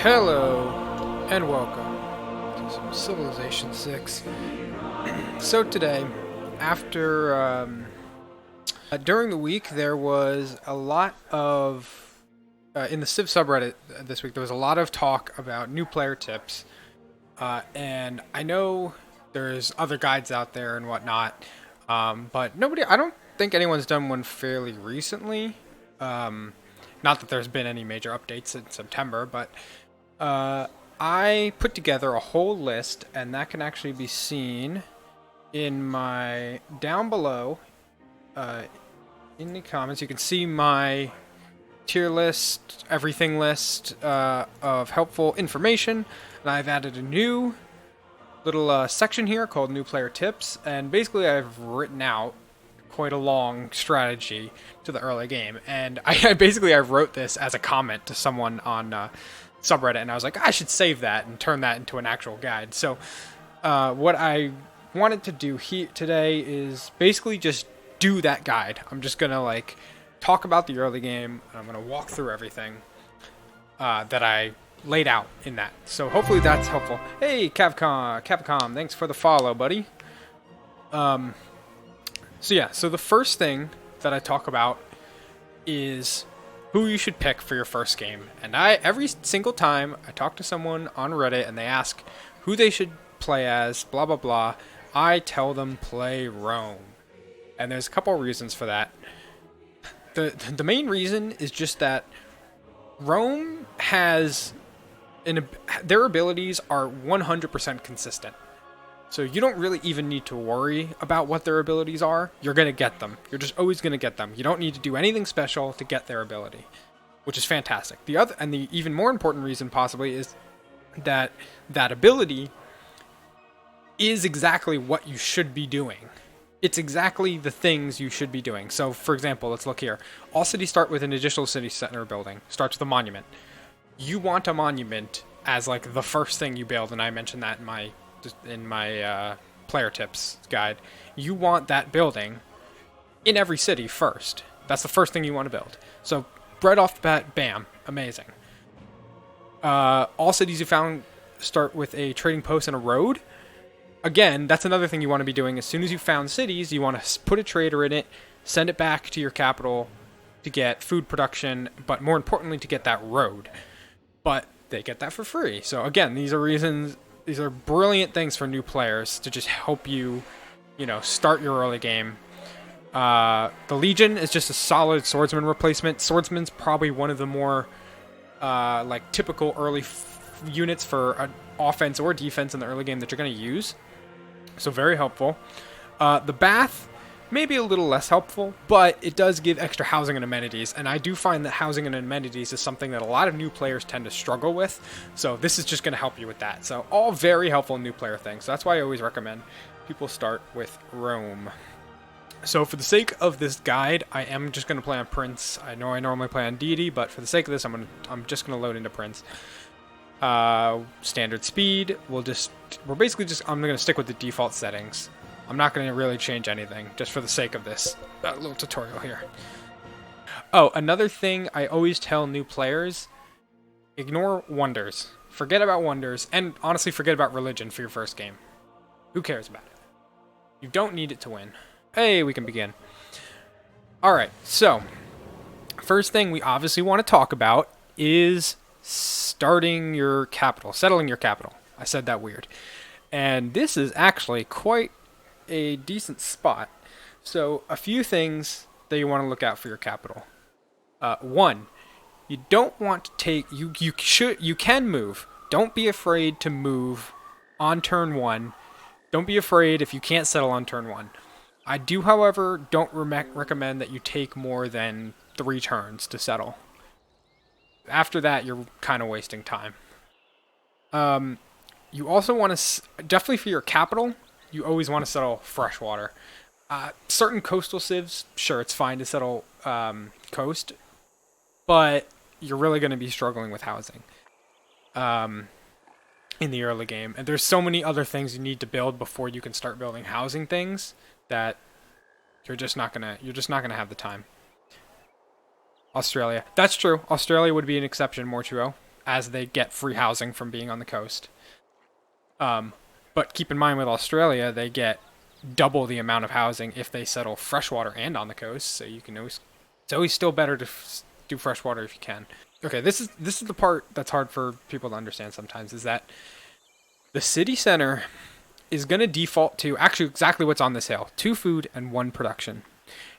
Hello, and welcome to some Civilization 6. So today, after during the week, there was a lot of in the Civ subreddit this week. There was a lot of talk about new player tips, and I know there's other guides out there and whatnot, but nobody. I don't think anyone's done one fairly recently. Not that there's been any major updates in September, but I put together a whole list, and that can actually be seen in my down below in the comments. You can see my tier list, everything list of helpful information, and I've added a new little section here called New Player Tips, and basically I've written out quite a long strategy to the early game, and I wrote this as a comment to someone on subreddit, and I was like, I should save that and turn that into an actual guide. So what I wanted to do here today is basically just do that guide. I'm just gonna like talk about the early game, and I'm gonna walk through everything that I laid out in that. So hopefully that's helpful. Hey, Capcom, thanks for the follow, buddy. So the first thing that I talk about is who you should pick for your first game. And every single time I talk to someone on Reddit and they ask who they should play as, blah blah blah, I tell them play Rome. And there's a couple of reasons for that. The main reason is just that Rome has their abilities are 100% consistent. So you don't really even need to worry about what their abilities are. You're going to get them. You're just always going to get them. You don't need to do anything special to get their ability, which is fantastic. The even more important reason possibly is that ability is exactly what you should be doing. It's exactly the things you should be doing. So for example, let's look here. All cities start with an additional city center building. Starts with a monument. You want a monument as like the first thing you build, and I mentioned that in my player tips guide. You want that building in every city first. That's the first thing you want to build. So right off the bat, bam, amazing. All cities you found start with a trading post and a road. Again, that's another thing you want to be doing. As soon as you found cities, you want to put a trader in it, send it back to your capital to get food production, but more importantly to get that road. But they get that for free. So again, these are brilliant things for new players to just help you, start your early game. The Legion is just a solid swordsman replacement. Swordsman's probably one of the more typical early units for offense or defense in the early game that you're going to use. So very helpful. The Bath may be a little less helpful, but it does give extra housing and amenities, and I do find that housing and amenities is something that a lot of new players tend to struggle with, so this is just going to help you with that. So all very helpful new player things. So that's why I always recommend people start with Rome. So for the sake of this guide, I am just going to play on Prince. I know I normally play on Deity, but for the sake of this, I'm just going to load into Prince. Standard speed. I'm going to stick with the default settings. I'm not going to really change anything, just for the sake of this little tutorial here. Oh, another thing I always tell new players, ignore wonders. Forget about wonders, and honestly forget about religion for your first game. Who cares about it? You don't need it to win. Hey, we can begin. Alright, so, first thing we obviously want to talk about is settling your capital. I said that weird. And this is actually quite a decent spot. So a few things that you want to look out for your capital. One, you don't want to take you can move. Don't be afraid to move on turn one. Don't be afraid if you can't settle on turn one. I do, however, don't recommend that you take more than 3 turns to settle. After that, you're kind of wasting time. You also want to definitely for your capital. You always want to settle freshwater. Certain coastal civs, sure, it's fine to settle coast, but you're really going to be struggling with housing in the early game. And there's so many other things you need to build before you can start building housing things that you're just not gonna have the time. Australia, that's true. Australia would be an exception, Mortuo. as they get free housing from being on the coast. But keep in mind with Australia, they get double the amount of housing if they settle freshwater and on the coast. So you can always, it's always still better to do freshwater if you can. Okay, this is the part that's hard for people to understand sometimes, is that the city center is going to default to actually exactly what's on this hill: 2 food and 1 production.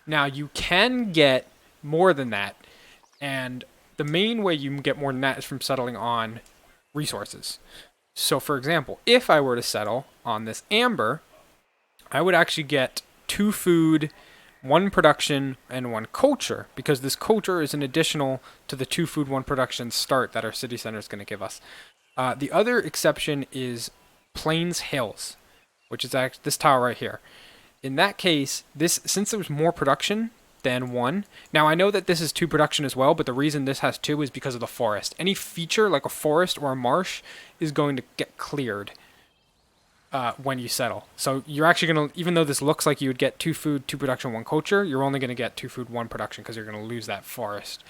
Now you can get more than that, and the main way you can get more than that is from settling on resources. So for example, if I were to settle on this amber, I would actually get 2 food, 1 production, and 1 culture, because this culture is an additional to the 2 food, 1 production start that our city center is going to give us. The other exception is Plains Hills, which is actually this tile right here. In that case, since there was more production than 1, now I know that this is 2 production as well, but the reason this has 2 is because of the forest. Any feature like a forest or a marsh is going to get cleared when you settle. So you're actually going to, even though this looks like you would get 2 food, 2 production, 1 culture, you're only going to get 2 food, 1 production, because you're going to lose that forest.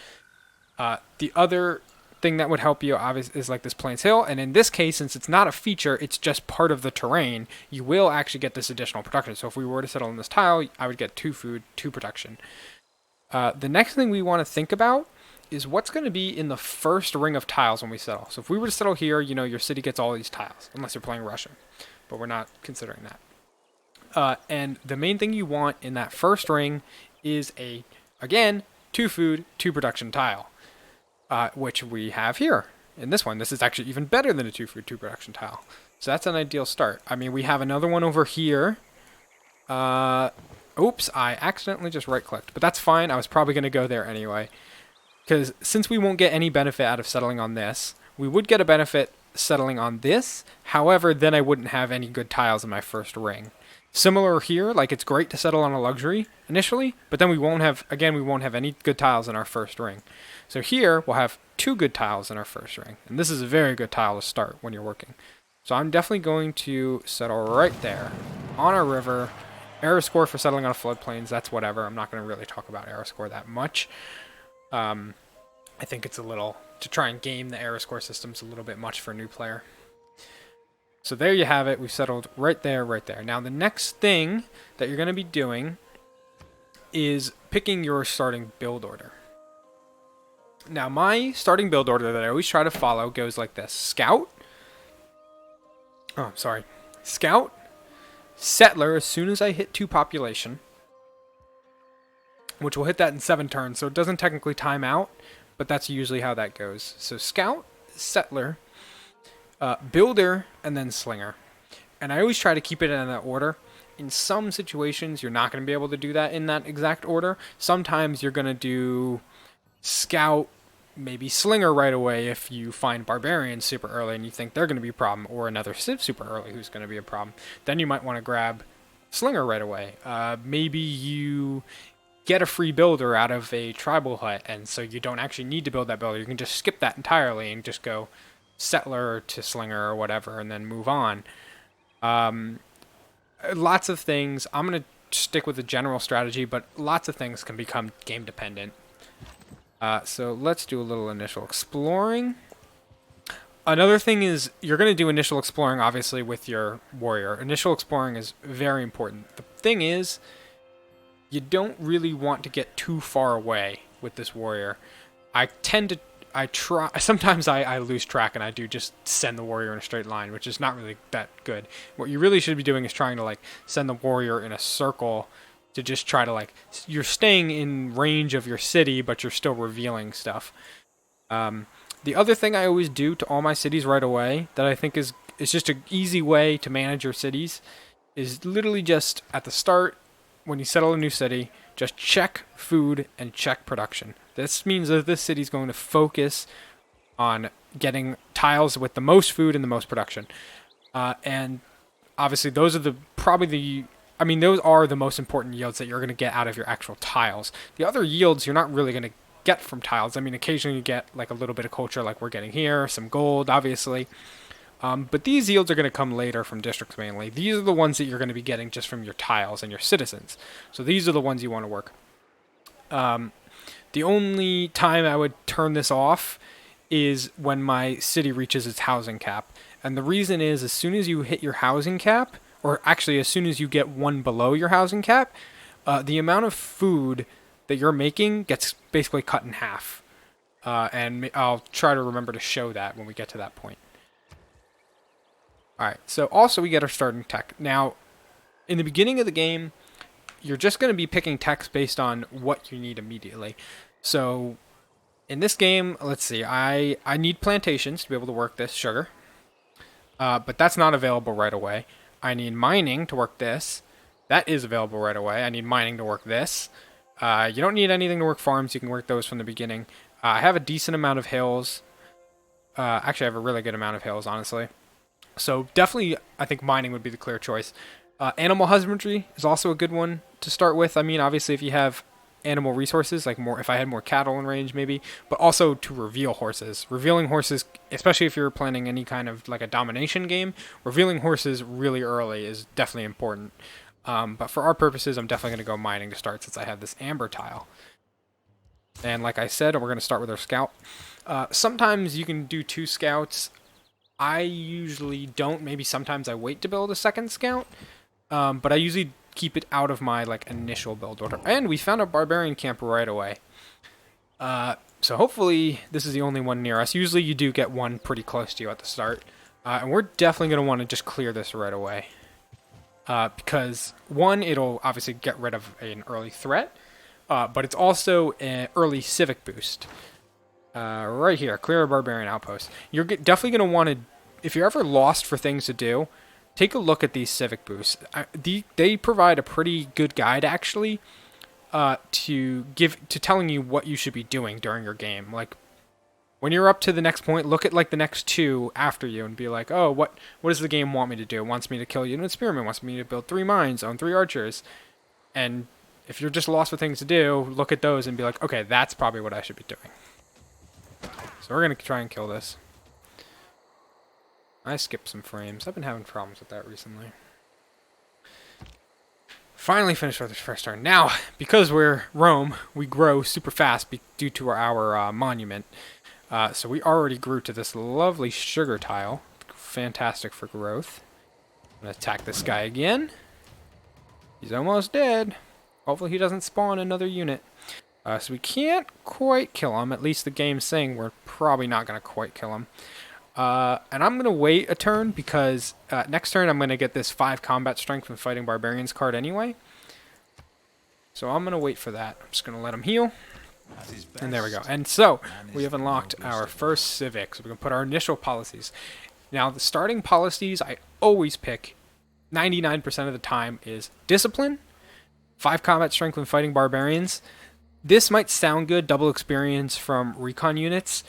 The other thing that would help you obviously is like this Plains Hill, and in this case, since it's not a feature, it's just part of the terrain, you will actually get this additional production. So if we were to settle in this tile, I would get 2 food, 2 production. The next thing we want to think about is what's going to be in the first ring of tiles when we settle. So if we were to settle here, your city gets all these tiles, unless you're playing Russia, but we're not considering that. And the main thing you want in that first ring is again, 2 food, 2 production tile. Which we have here in this one. This is actually even better than a 2 food, 2 production tile. So that's an ideal start. I mean, we have another one over here. Oops, I accidentally just right-clicked, but that's fine. I was probably going to go there anyway. Because since we won't get any benefit out of settling on this, we would get a benefit settling on this. However, then I wouldn't have any good tiles in my first ring. Similar here, like it's great to settle on a luxury initially, but then we won't have any good tiles in our first ring. So here, we'll have 2 good tiles in our first ring. And this is a very good tile to start when you're working. So I'm definitely going to settle right there on our river. Error score for settling on a floodplains, that's whatever. I'm not going to really talk about error score that much. I think it's a little, to try and game the error score system's a little bit much for a new player. So there you have it. We've settled right there, right there. Now the next thing that you're going to be doing is picking your starting build order. Now my starting build order that I always try to follow goes like this. Scout, Settler as soon as I hit 2 population, which will hit that in 7 turns, so it doesn't technically time out, but that's usually how that goes. So Scout, Settler, Builder, and then Slinger. And I always try to keep it in that order. In some situations, you're not going to be able to do that in that exact order. Sometimes you're going to do Scout, maybe Slinger right away if you find Barbarians super early and you think they're going to be a problem, or another Civ super early who's going to be a problem. Then you might want to grab Slinger right away. Maybe you get a free builder out of a tribal hut, and so you don't actually need to build that builder. You can just skip that entirely and just go Settler to Slinger or whatever and then move on. Lots of things. I'm going to stick with the general strategy, but lots of things can become game dependent. So let's do a little initial exploring. Another thing is you're going to do initial exploring obviously with your warrior. Initial exploring is very important. The thing is, you don't really want to get too far away with this warrior. Sometimes I lose track and I do just send the warrior in a straight line, which is not really that good. What you really should be doing is trying to send the warrior in a circle to just try to you're staying in range of your city, but you're still revealing stuff. The other thing I always do to all my cities right away that I think is just an easy way to manage your cities is literally just at the start, when you settle a new city, just check food and check production. This means that this city is going to focus on getting tiles with the most food and the most production. And obviously those are those are the most important yields that you're going to get out of your actual tiles. The other yields you're not really going to get from tiles. I mean, occasionally you get a little bit of culture like we're getting here, some gold, obviously. But these yields are going to come later from districts mainly. These are the ones that you're going to be getting just from your tiles and your citizens. So these are the ones you want to work. The only time I would turn this off is when my city reaches its housing cap. And the reason is, as soon as you hit your housing cap, or actually as soon as you get one below your housing cap, the amount of food that you're making gets basically cut in half. And I'll try to remember to show that when we get to that point. Alright, so also we get our starting tech. Now, in the beginning of the game, you're just going to be picking techs based on what you need immediately. So, in this game, let's see, I need plantations to be able to work this sugar. But that's not available right away. I need mining to work this. That is available right away. I need mining to work this. You don't need anything to work farms. You can work those from the beginning. I have a decent amount of hills. Actually, I have a really good amount of hills, honestly. So definitely, I think mining would be the clear choice. Animal husbandry is also a good one to start with. I mean, obviously, if you have animal resources, like more, if I had more cattle in range, maybe, but also to reveal horses. Revealing horses, especially if you're planning any kind of like a domination game, revealing horses really early is definitely important. But for our purposes, I'm definitely going to go mining to start since I have this amber tile. And like I said, we're going to start with our scout. Sometimes you can do 2 scouts. I usually don't. Maybe sometimes I wait to build a second scout. But I usually keep it out of my like initial build order. And we found a barbarian camp right away. So hopefully this is the only one near us. Usually you do get one pretty close to you at the start. And we're definitely going to want to just clear this right away. Because one, it'll obviously get rid of an early threat. But it's also an early civic boost. Right here, clear a barbarian outpost. You're definitely going to want to, if you're ever lost for things to do, take a look at these civic boosts. They provide a pretty good guide, actually, to telling you what you should be doing during your game. Like, when you're up to the next point, look at like the next 2 after you and be like, oh, what does the game want me to do? It wants me to kill you an spearman, wants me to build 3 mines, own 3 archers. And if you're just lost for things to do, look at those and be like, okay, that's probably what I should be doing. So we're going to try and kill this. I skipped some frames. I've been having problems with that recently. Finally finished with this first turn. Now, because we're Rome, we grow super fast due to our monument. So we already grew to this lovely sugar tile. Fantastic for growth. I'm going to attack this guy again. He's almost dead. Hopefully he doesn't spawn another unit. So we can't quite kill him. At least the game's saying we're probably not going to quite kill him. And I'm going to wait a turn because next turn I'm going to get this 5 combat strength from Fighting Barbarians card anyway. So I'm going to wait for that. I'm just going to let him heal. And there we go. And so we have unlocked our first civic. So we can put our initial policies. Now the starting policies I always pick 99% of the time is discipline, 5 combat strength when fighting barbarians. This might sound good, double experience from recon units,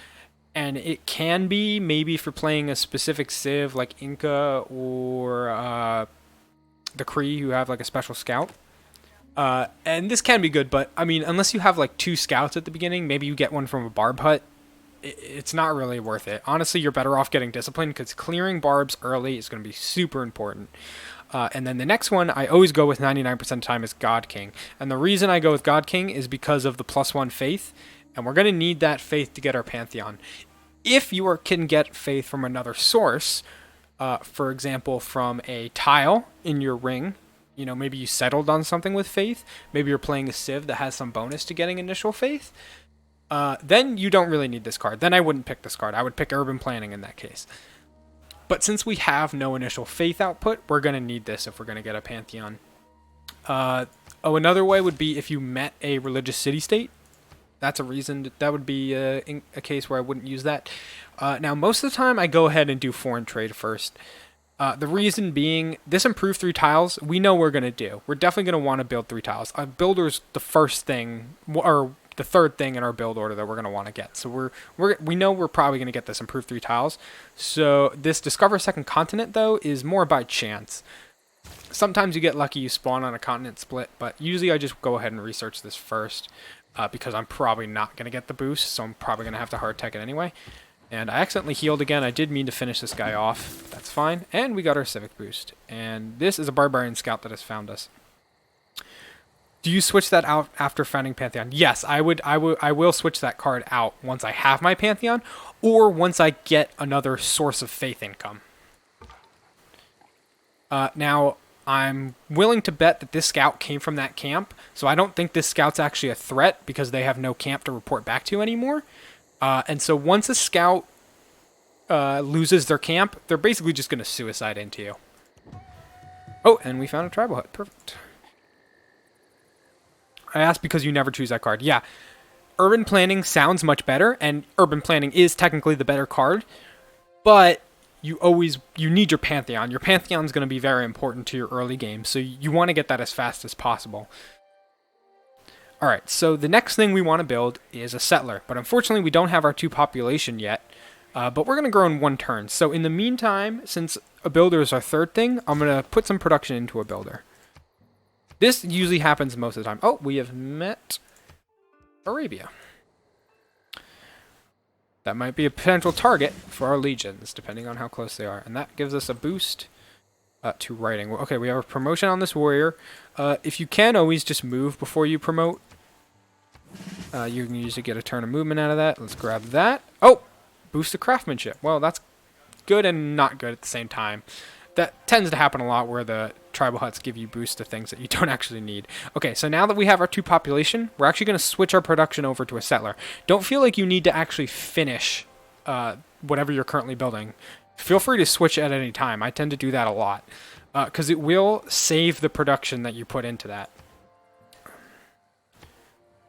and it can be maybe if you're playing a specific civ like Inca or the Kree who have like a special scout. And this can be good, but I mean, unless you have like 2 scouts at the beginning, maybe you get one from a barb hut, it's not really worth it. Honestly, you're better off getting discipline because clearing barbs early is going to be super important. And then the next one I always go with 99% of the time is God King. And the reason I go with God King is because of the +1 faith. And we're going to need that faith to get our Pantheon. If you can get faith from another source, for example, from a tile in your ring, you know, maybe you settled on something with faith. Maybe you're playing a civ that has some bonus to getting initial faith. Then you don't really need this card. Then I wouldn't pick this card. I would pick Urban Planning in that case. But since we have no initial faith output, we're going to need this if we're going to get a Pantheon. Another way would be if you met a religious city-state. That's a reason. That would be a case where I wouldn't use that. Now, most of the time, I go ahead and do foreign trade first. The reason being, this improved 3 tiles, we know we're going to do. We're definitely going to want to build 3 tiles. A builder's the first thing, or the third thing in our build order that we're going to want to get. So we know we're probably going to get this improved 3 tiles. So this Discover a Second Continent, though, is more by chance. Sometimes you get lucky, you spawn on a continent split, but usually I just go ahead and research this first because I'm probably not going to get the boost, so I'm probably going to have to hard tech it anyway. And I accidentally healed again. I did mean to finish this guy off. That's fine. And we got our civic boost. And this is a barbarian scout that has found us. Do you switch that out after founding Pantheon? Yes, I would. I will switch that card out once I have my Pantheon, or once I get another source of faith income. Now, I'm willing to bet that this scout came from that camp, so I don't think this scout's actually a threat because they have no camp to report back to anymore. And so once a scout loses their camp, they're basically just going to suicide into you. Oh, and we found a tribal hut. Perfect. I asked because you never choose that card. Yeah, urban planning sounds much better, and urban planning is technically the better card, but you need your Pantheon. Your Pantheon is going to be very important to your early game, so you want to get that as fast as possible. Alright, so the next thing we want to build is a settler, but unfortunately we don't have our 2 population yet, but we're going to grow in 1 turn. So in the meantime, since a builder is our 3rd thing, I'm going to put some production into a builder. This usually happens most of the time. Oh, we have met Arabia. That might be a potential target for our legions, depending on how close they are. And that gives us a boost to writing. Okay, we have a promotion on this warrior. If you can, always just move before you promote. You can usually get a turn of movement out of that. Let's grab that. Oh! Boost to craftsmanship. Well, that's good and not good at the same time. That tends to happen a lot where the tribal huts give you boosts to things that you don't actually need. Okay, so now that we have our 2 population, we're actually going to switch our production over to a settler. Don't feel like you need to actually finish whatever you're currently building. Feel free to switch at any time. I tend to do that a lot because it will save the production that you put into that.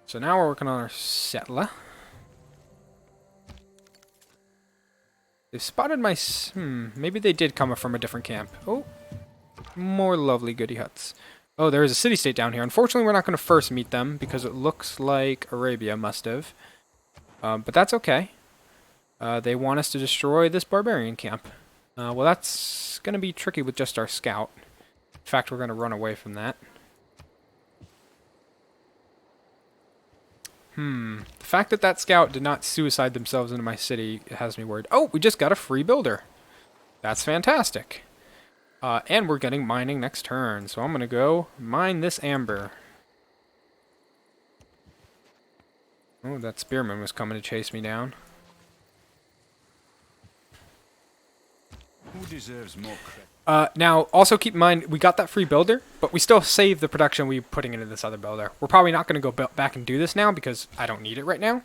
So now we're working on our settler. They've spotted my... maybe they did come from a different camp. Oh, more lovely goody huts. Oh, there is a city-state down here. Unfortunately, we're not going to first meet them because it looks like Arabia must have. But that's okay. They want us to destroy this barbarian camp. Well, that's going to be tricky with just our scout. In fact, we're going to run away from that. The fact that that scout did not suicide themselves into my city has me worried. Oh, we just got a free builder. That's fantastic. And we're getting mining next turn, so I'm going to go mine this amber. Oh, that spearman was coming to chase me down. Who deserves more credit? Now, also keep in mind, we got that free builder, but we still save the production we're putting into this other builder. We're probably not going to go back and do this now because I don't need it right now.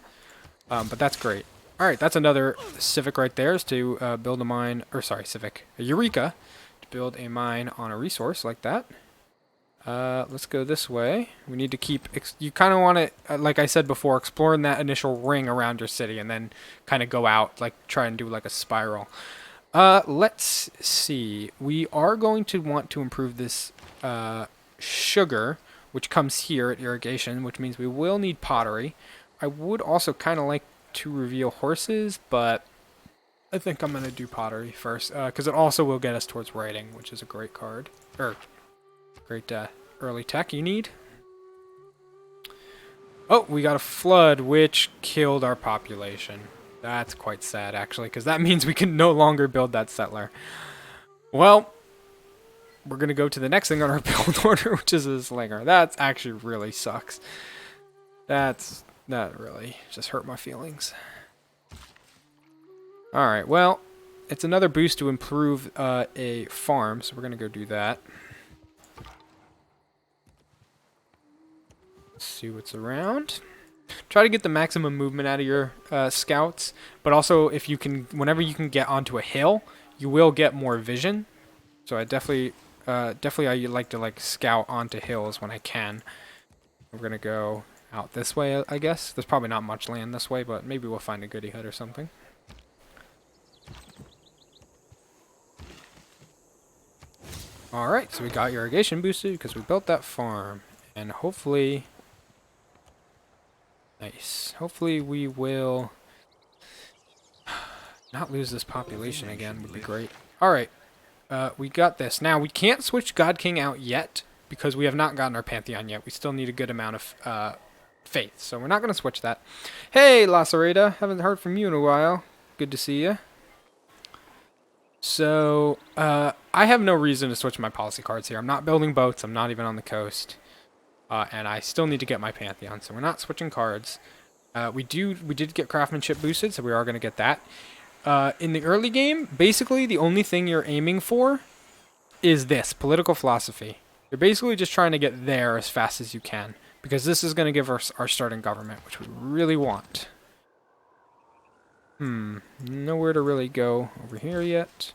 But that's great. Alright, that's another civic right there, is to build a mine, or sorry, civic, a Eureka, to build a mine on a resource like that. Let's go this way. We need to keep, you kind of want to, like I said before, exploring that initial ring around your city and then kind of go out, like try and do like a spiral. Let's see. We are going to want to improve this sugar, which comes here at irrigation, which means we will need pottery. I would also kind of like to reveal horses, but I think I'm going to do pottery first, because it also will get us towards writing, which is a great card, or great early tech you need. Oh, we got a flood, which killed our population. That's quite sad, actually, because that means we can no longer build that settler. Well, we're going to go to the next thing on our build order, which is a slinger. That actually really sucks. That really just hurt my feelings. Alright, well, it's another boost to improve a farm, so we're going to go do that. Let's see what's around. Try to get the maximum movement out of your scouts, but also if you can, whenever you can get onto a hill, you will get more vision. So I definitely I like to scout onto hills when I can. We're gonna go out this way, I guess. There's probably not much land this way, but maybe we'll find a goody hut or something. Alright, so we got irrigation boosted because we built that farm, and hopefully... Nice. Hopefully we will not lose this population again. Would be great. Alright. We got this. Now, we can't switch God King out yet because we have not gotten our Pantheon yet. We still need a good amount of faith. So we're not going to switch that. Hey, Lacerda. Haven't heard from you in a while. Good to see you. So, I have no reason to switch my policy cards here. I'm not building boats. I'm not even on the coast. and I still need to get my Pantheon, so we're not switching cards. We did get craftsmanship boosted, so we are going to get that. In the early game, basically the only thing you're aiming for is this, political philosophy. You're basically just trying to get there as fast as you can, because this is going to give us our starting government, which we really want. Nowhere to really go over here yet.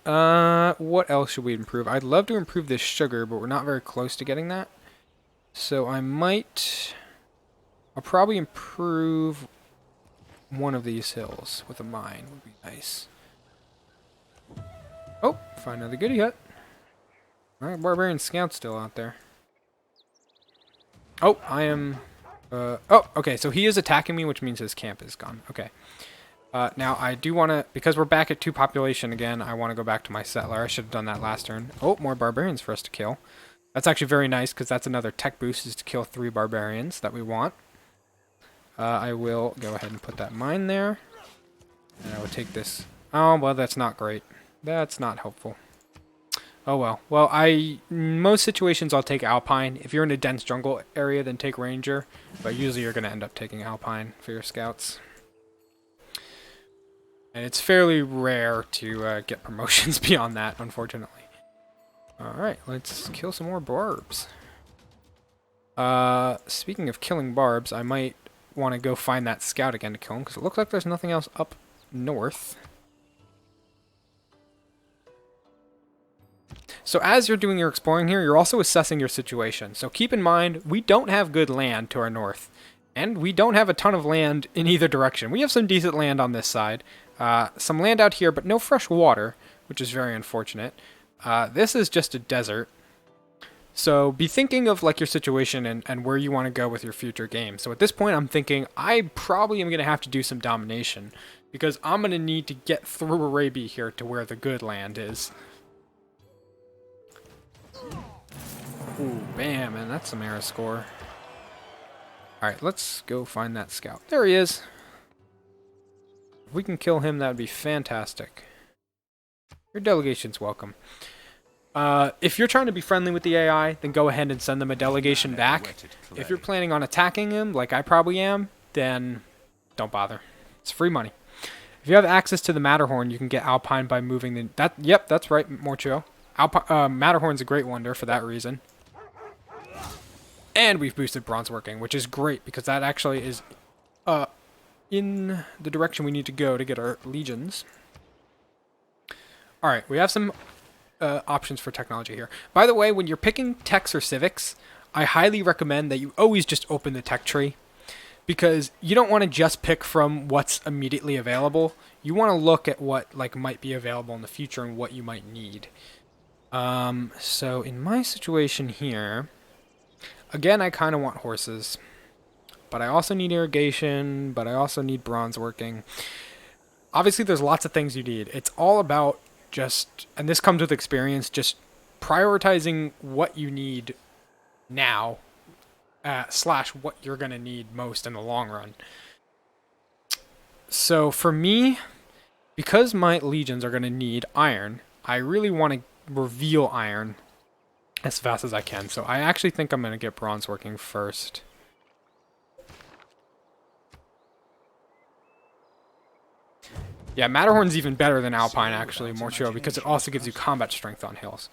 What else should we improve? I'd love to improve this sugar, but we're not very close to getting that. So I'll probably improve one of these hills with a mine would be nice. Oh, find another goodie hut. Alright, Barbarian Scout's still out there. Oh, I am... oh, okay, so he is attacking me, which means his camp is gone. Okay. Now, I do want to... Because we're back at 2 population again, I want to go back to my settler. I should have done that last turn. Oh, more barbarians for us to kill. That's actually very nice, because that's another tech boost, is to kill 3 barbarians that we want. I will go ahead and put that mine there. And I will take this... Oh, well, that's not great. That's not helpful. Oh, well. Well, in most situations, I'll take Alpine. If you're in a dense jungle area, then take Ranger. But usually you're going to end up taking Alpine for your scouts. And it's fairly rare to get promotions beyond that, unfortunately. Alright, let's kill some more barbs. Speaking of killing barbs, I might want to go find that scout again to kill him, because it looks like there's nothing else up north. So as you're doing your exploring here, you're also assessing your situation. So keep in mind, we don't have good land to our north. And we don't have a ton of land in either direction. We have some decent land on this side. Some land out here, but no fresh water, which is very unfortunate. This is just a desert. So be thinking of like your situation and where you want to go with your future game. So at this point, I'm thinking I probably am going to have to do some domination, because I'm going to need to get through Arabia here to where the good land is. Ooh, bam, and that's some era score. Alright, let's go find that scout. There he is. If we can kill him, that would be fantastic. Your delegation's welcome. If you're trying to be friendly with the AI, then go ahead and send them a delegation back. If you're planning on attacking him, like I probably am, then don't bother. It's free money. If you have access to the Matterhorn, you can get Alpine by moving the... Yep, that's right, Morcho. Matterhorn's a great wonder for that reason. And we've boosted bronze working, which is great, because that actually is in the direction we need to go to get our legions. Alright, we have some options for technology here. By the way, when you're picking techs or civics, I highly recommend that you always just open the tech tree, because you don't want to just pick from what's immediately available. You want to look at what might be available in the future and what you might need. So in my situation here, again, I kind of want horses, but I also need irrigation, but I also need bronze working. Obviously, there's lots of things you need. It's all about just, and this comes with experience, just prioritizing what you need now, slash what you're going to need most in the long run. So for me, because my legions are going to need iron, I really want to reveal iron as fast as I can. So I actually think I'm going to get bronze working first. Yeah, Matterhorn's even better than Alpine, actually, Morcho, because it also gives you combat strength on hills.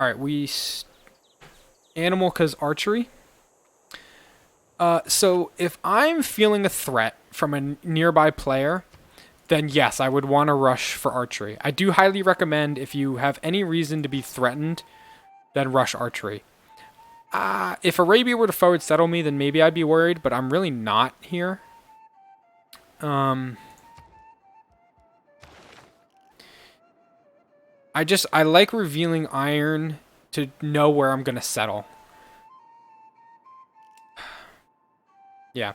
Alright, Animalca's archery. So if I'm feeling a threat from a nearby player, then yes, I would want to rush for archery. I do highly recommend, if you have any reason to be threatened, then rush archery. If Arabia were to forward settle me, then maybe I'd be worried, but I'm really not here. I like revealing iron to know where I'm gonna settle. Yeah.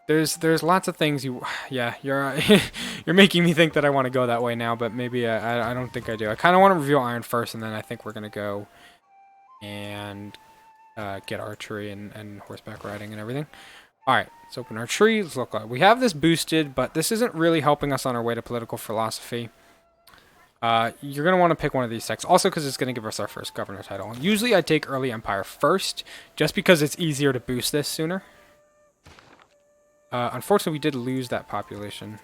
There's lots of things you're you're making me think that I want to go that way now, but maybe I don't think I do. I kind of want to reveal iron first, and then I think we're gonna go and get archery and horseback riding and everything. All right, let's open our tree. Let's look. We have this boosted, but this isn't really helping us on our way to political philosophy. You're going to want to pick one of these 6. Also because it's going to give us our first governor title. Usually I take early empire first, just because it's easier to boost this sooner. Unfortunately, we did lose that population.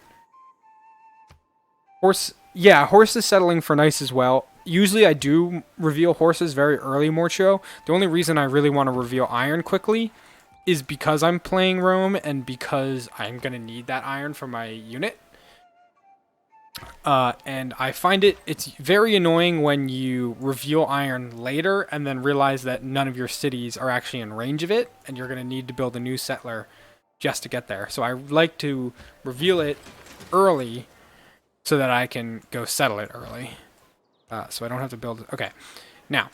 Horse is settling for nice as well. Usually I do reveal horses very early, Morcho. The only reason I really want to reveal iron quickly is because I'm playing Rome and because I'm going to need that iron for my unit. And I find it's very annoying when you reveal iron later and then realize that none of your cities are actually in range of it, and you're going to need to build a new settler just to get there. So I like to reveal it early so that I can go settle it early. So I don't have to build it. Okay, now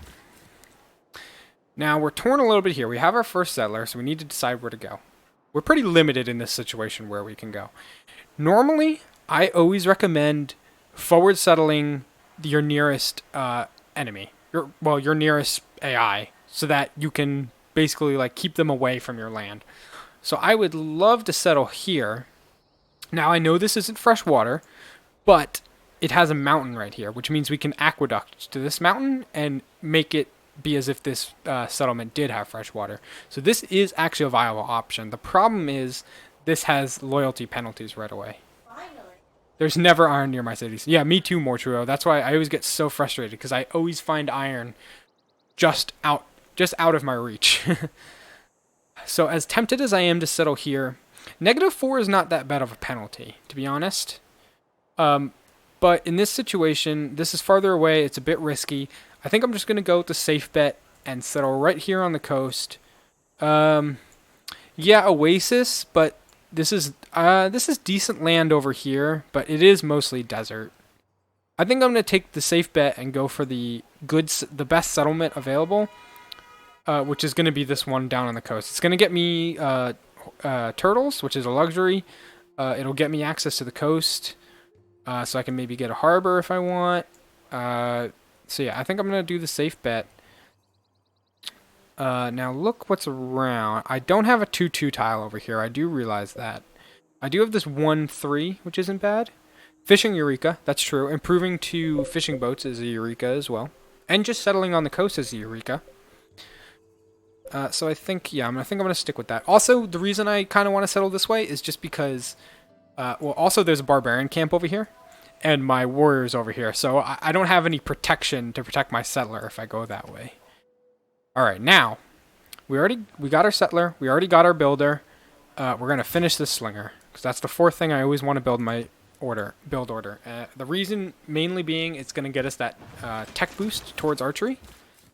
we're torn a little bit here. We have our first settler, so we need to decide where to go. We're pretty limited in this situation where we can go. Normally, I always recommend forward settling your nearest enemy, your nearest AI, so that you can basically like keep them away from your land. So I would love to settle here. Now I know this isn't fresh water, but it has a mountain right here, which means we can aqueduct to this mountain and make it be as if this settlement did have fresh water. So this is actually a viable option. The problem is this has loyalty penalties right away. There's never iron near my cities. Yeah, me too, Mortuo. That's why I always get so frustrated, because I always find iron just out of my reach. So as tempted as I am to settle here, -4 is not that bad of a penalty, to be honest. But in this situation, this is farther away. It's a bit risky. I think I'm just going to go with the safe bet and settle right here on the coast. Yeah, Oasis, but this is decent land over here, but it is mostly desert. I think I'm going to take the safe bet and go for the best settlement available, which is going to be this one down on the coast. It's going to get me turtles, which is a luxury. It'll get me access to the coast, so I can maybe get a harbor if I want. So yeah, I think I'm going to do the safe bet. Now look what's around. I don't have a 2-2 tile over here. I do realize that. I do have this 1-3, which isn't bad. Fishing Eureka, that's true. Improving to fishing boats is a Eureka as well. And just settling on the coast is a Eureka. So I think, yeah, I'm going to stick with that. Also, the reason I kind of want to settle this way is just because, also there's a barbarian camp over here, and my warrior's over here. So I don't have any protection to protect my settler if I go that way. All right, now we got our settler. We already got our builder. We're gonna finish this slinger because that's the 4th thing I always want to build in my build order. The reason mainly being it's gonna get us that tech boost towards archery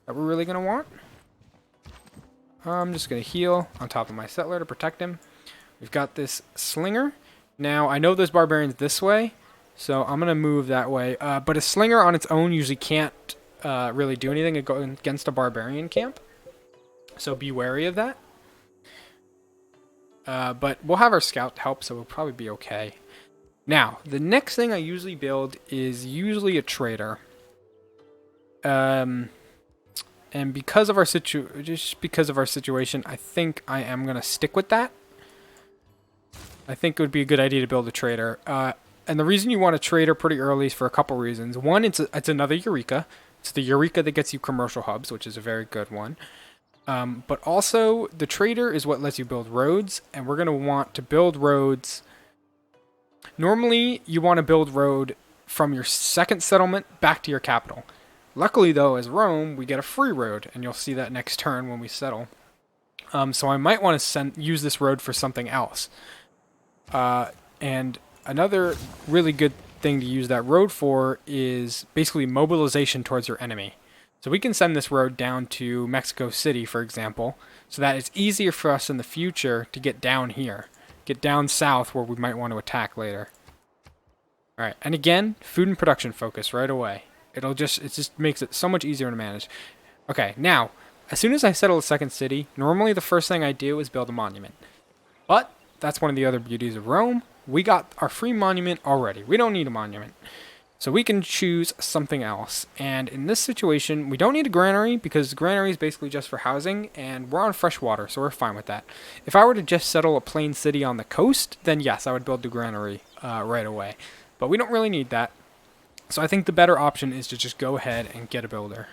that we're really gonna want. I'm just gonna heal on top of my settler to protect him. We've got this slinger. Now I know there's barbarians this way, so I'm gonna move that way. But a slinger on its own usually can't really do anything against a barbarian camp, so be wary of that. But we'll have our scout to help, so we'll probably be okay. Now, the next thing I usually build is usually a trader. And because of our situation, I think I am gonna stick with that. I think it would be a good idea to build a trader. And the reason you want a trader pretty early is for a couple reasons. One, it's another Eureka. It's the Eureka that gets you commercial hubs, which is a very good one. But also, the trader is what lets you build roads, and we're going to want to build roads. Normally, you want to build road from your second settlement back to your capital. Luckily, though, as Rome, we get a free road, and you'll see that next turn when we settle. So I might want to use this road for something else. And another really good thing to use that road for is basically mobilization towards your enemy. So we can send this road down to Mexico City, for example, so that it's easier for us in the future to get down here, get down south where we might want to attack later. All right, and again, food and production focus right away. It just makes it so much easier to manage. Okay, now, as soon as I settle a second city, normally the first thing I do is build a monument. But that's one of the other beauties of Rome. We got our free monument already. We don't need a monument. So we can choose something else. And in this situation, we don't need a granary because granary is basically just for housing, and we're on fresh water, so we're fine with that. If I were to just settle a plain city on the coast, then yes, I would build the granary right away. But we don't really need that. So I think the better option is to just go ahead and get a builder.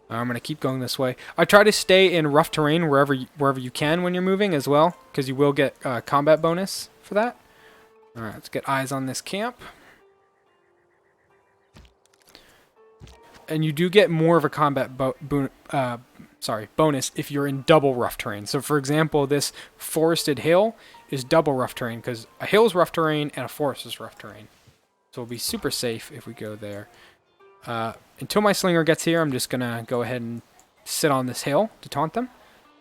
I'm going to keep going this way. I try to stay in rough terrain wherever you can when you're moving as well, because you will get combat bonus for that. Alright, let's get eyes on this camp. And you do get more of a combat bonus if you're in double rough terrain. So for example, this forested hill is double rough terrain, because a hill is rough terrain and a forest is rough terrain. So we'll be super safe if we go there. Until my slinger gets here, I'm just going to go ahead and sit on this hill to taunt them.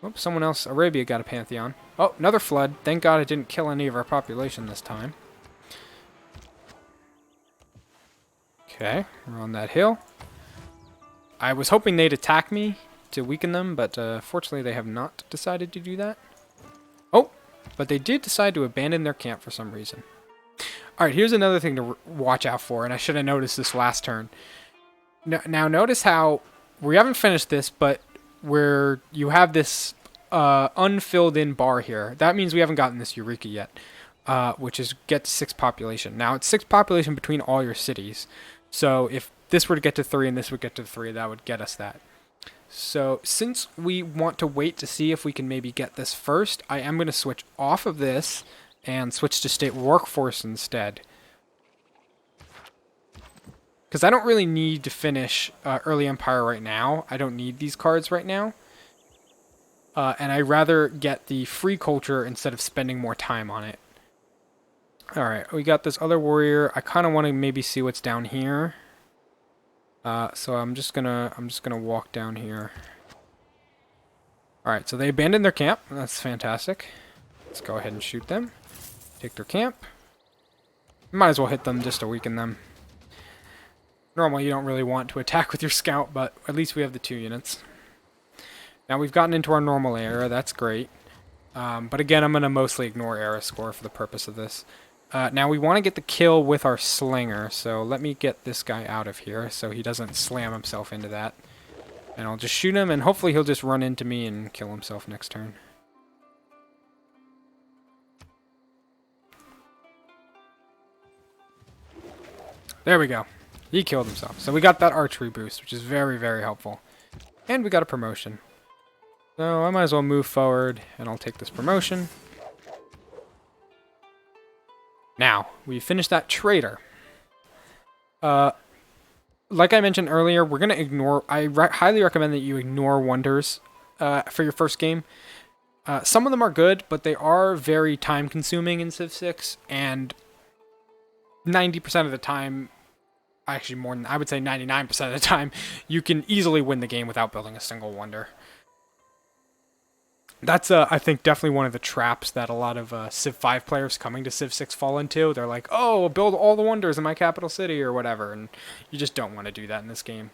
Oops, someone else, Arabia, got a Pantheon. Oh, another flood. Thank God it didn't kill any of our population this time. Okay, we're on that hill. I was hoping they'd attack me to weaken them, but fortunately they have not decided to do that. Oh, but they did decide to abandon their camp for some reason. Alright, here's another thing to watch out for, and I should have noticed this last turn. Now notice how we haven't finished this, but where you have this unfilled in bar here. That means we haven't gotten this Eureka yet, which is get to 6 population. Now it's 6 population between all your cities. So if this were to get to 3 and this would get to 3, that would get us that. So since we want to wait to see if we can maybe get this first, I am going to switch off of this and switch to state workforce instead. Because I don't really need to finish Early Empire right now. I don't need these cards right now. And I'd rather get the free culture instead of spending more time on it. Alright, we got this other warrior. I kind of want to maybe see what's down here. So I'm just gonna walk down here. Alright, so they abandoned their camp. That's fantastic. Let's go ahead and shoot them. Take their camp. Might as well hit them just to weaken them. Normally you don't really want to attack with your scout, but at least we have the 2 units. Now we've gotten into our normal era, that's great. But again, I'm going to mostly ignore era score for the purpose of this. Now we want to get the kill with our slinger, so let me get this guy out of here so he doesn't slam himself into that. And I'll just shoot him, and hopefully he'll just run into me and kill himself next turn. There we go. He killed himself. So we got that archery boost, which is very, very helpful. And we got a promotion. So I might as well move forward, and I'll take this promotion. Now, we finished that trader. Like I mentioned earlier, we're going to ignore... I highly recommend that you ignore wonders for your first game. Some of them are good, but they are very time-consuming in Civ 6, and 90% of the time... Actually, more than, I would say 99% of the time, you can easily win the game without building a single wonder. That's, I think, definitely one of the traps that a lot of Civ 5 players coming to Civ 6 fall into. They're like, oh, build all the wonders in my capital city or whatever, and you just don't want to do that in this game.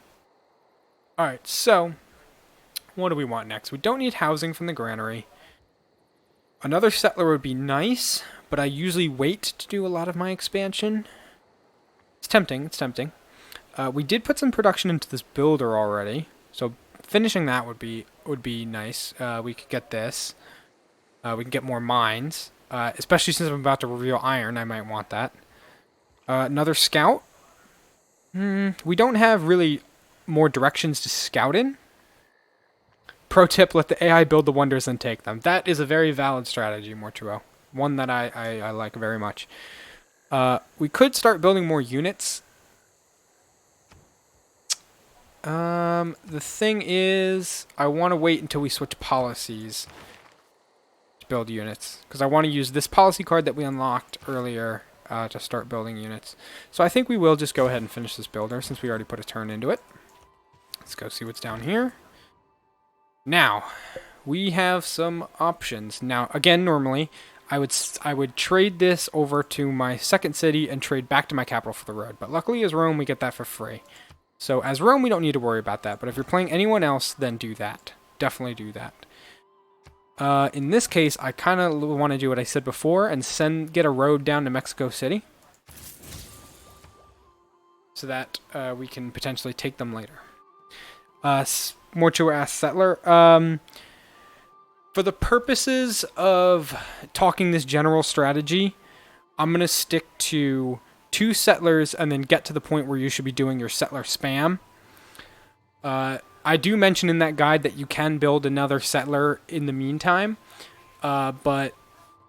Alright, so, what do we want next? We don't need housing from the granary. Another settler would be nice, but I usually wait to do a lot of my expansion. It's tempting, it's tempting. We did put some production into this builder already, so finishing that would be nice. We could get this. We can get more mines, especially since I'm about to reveal iron. I might want that. Another scout. We don't have really more directions to scout in. Pro tip, let the AI build the wonders and take them. That is a very valid strategy, Mortuo. One that I like very much. We could start building more units. The thing is, I want to wait until we switch policies to build units, because I want to use this policy card that we unlocked earlier to start building units. So I think we will just go ahead and finish this builder, since we already put a turn into it. Let's go see what's down here. Now, we have some options. Now, again, normally, I would trade this over to my second city and trade back to my capital for the road. But luckily, as Rome, we get that for free. So as Rome, we don't need to worry about that. But if you're playing anyone else, then do that. Definitely do that. In this case, I kind of want to do what I said before and get a road down to Mexico City. So that we can potentially take them later. Mortuo asks Settler. For the purposes of talking this general strategy, I'm going to stick to 2 settlers and then get to the point where you should be doing your settler spam. I do mention in that guide that you can build another settler in the meantime, but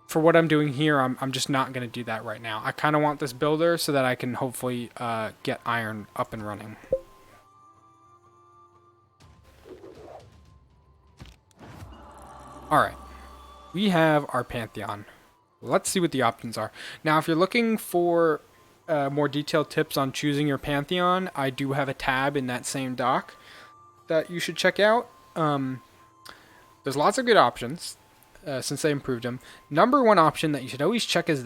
for what I'm doing here, I'm just not going to do that right now. I kind of want this builder so that I can hopefully get iron up and running. Alright, we have our Pantheon. Let's see what the options are. Now, if you're looking for more detailed tips on choosing your Pantheon, I do have a tab in that same doc that you should check out. There's lots of good options since they improved them. Number one option that you should always check is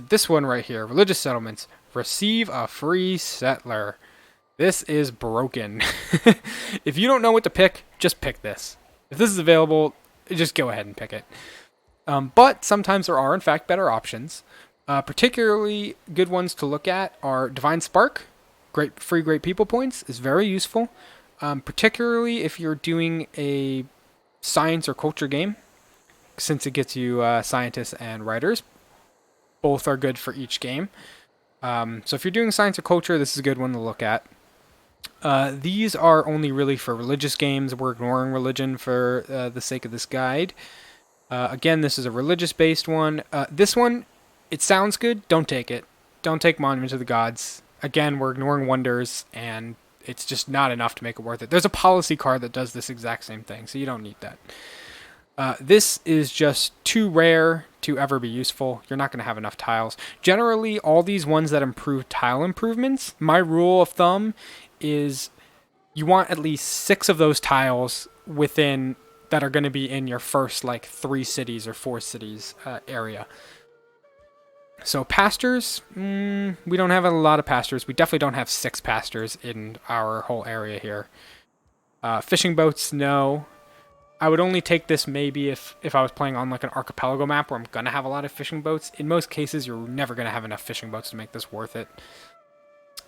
this one right here, Religious Settlements. Receive a free settler. This is broken. If you don't know what to pick, just pick this. If this is available, just go ahead and pick it. But sometimes there are, in fact, better options. Particularly good ones to look at are Divine Spark. Great people points is very useful. Particularly if you're doing a science or culture game, since it gets you scientists and writers. Both are good for each game. So if you're doing science or culture, this is a good one to look at. These are only really for religious games. We're ignoring religion for the sake of this guide. Again, this is a religious-based one. This one, it sounds good. Don't take it. Don't take Monument to the Gods. Again, we're ignoring wonders, and it's just not enough to make it worth it. There's a policy card that does this exact same thing, so you don't need that. This is just too rare to ever be useful. You're not going to have enough tiles. Generally, all these ones that improve tile improvements, my rule of thumb is you want at least 6 of those tiles within that are going to be in your first 3 cities or 4 cities area. So pastors, we don't have a lot of pastors. We definitely don't have 6 pastors in our whole area here. Fishing boats, no. I would only take this maybe if I was playing on an archipelago map where I'm going to have a lot of fishing boats. In most cases, you're never going to have enough fishing boats to make this worth it.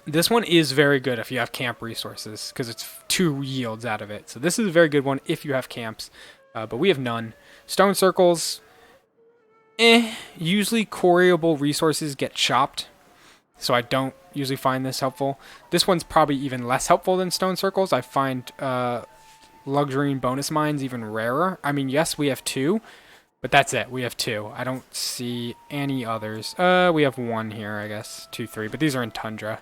This one is very good if you have camp resources, because it's 2 yields out of it. So this is a very good one if you have camps, but we have none. Stone circles, usually quarryable resources get chopped, so I don't usually find this helpful. This one's probably even less helpful than stone circles. I find luxury and bonus mines even rarer. I mean, yes, we have 2, but that's it. We have 2. I don't see any others. We have 1 here, I guess. 2, 3, but these are in tundra.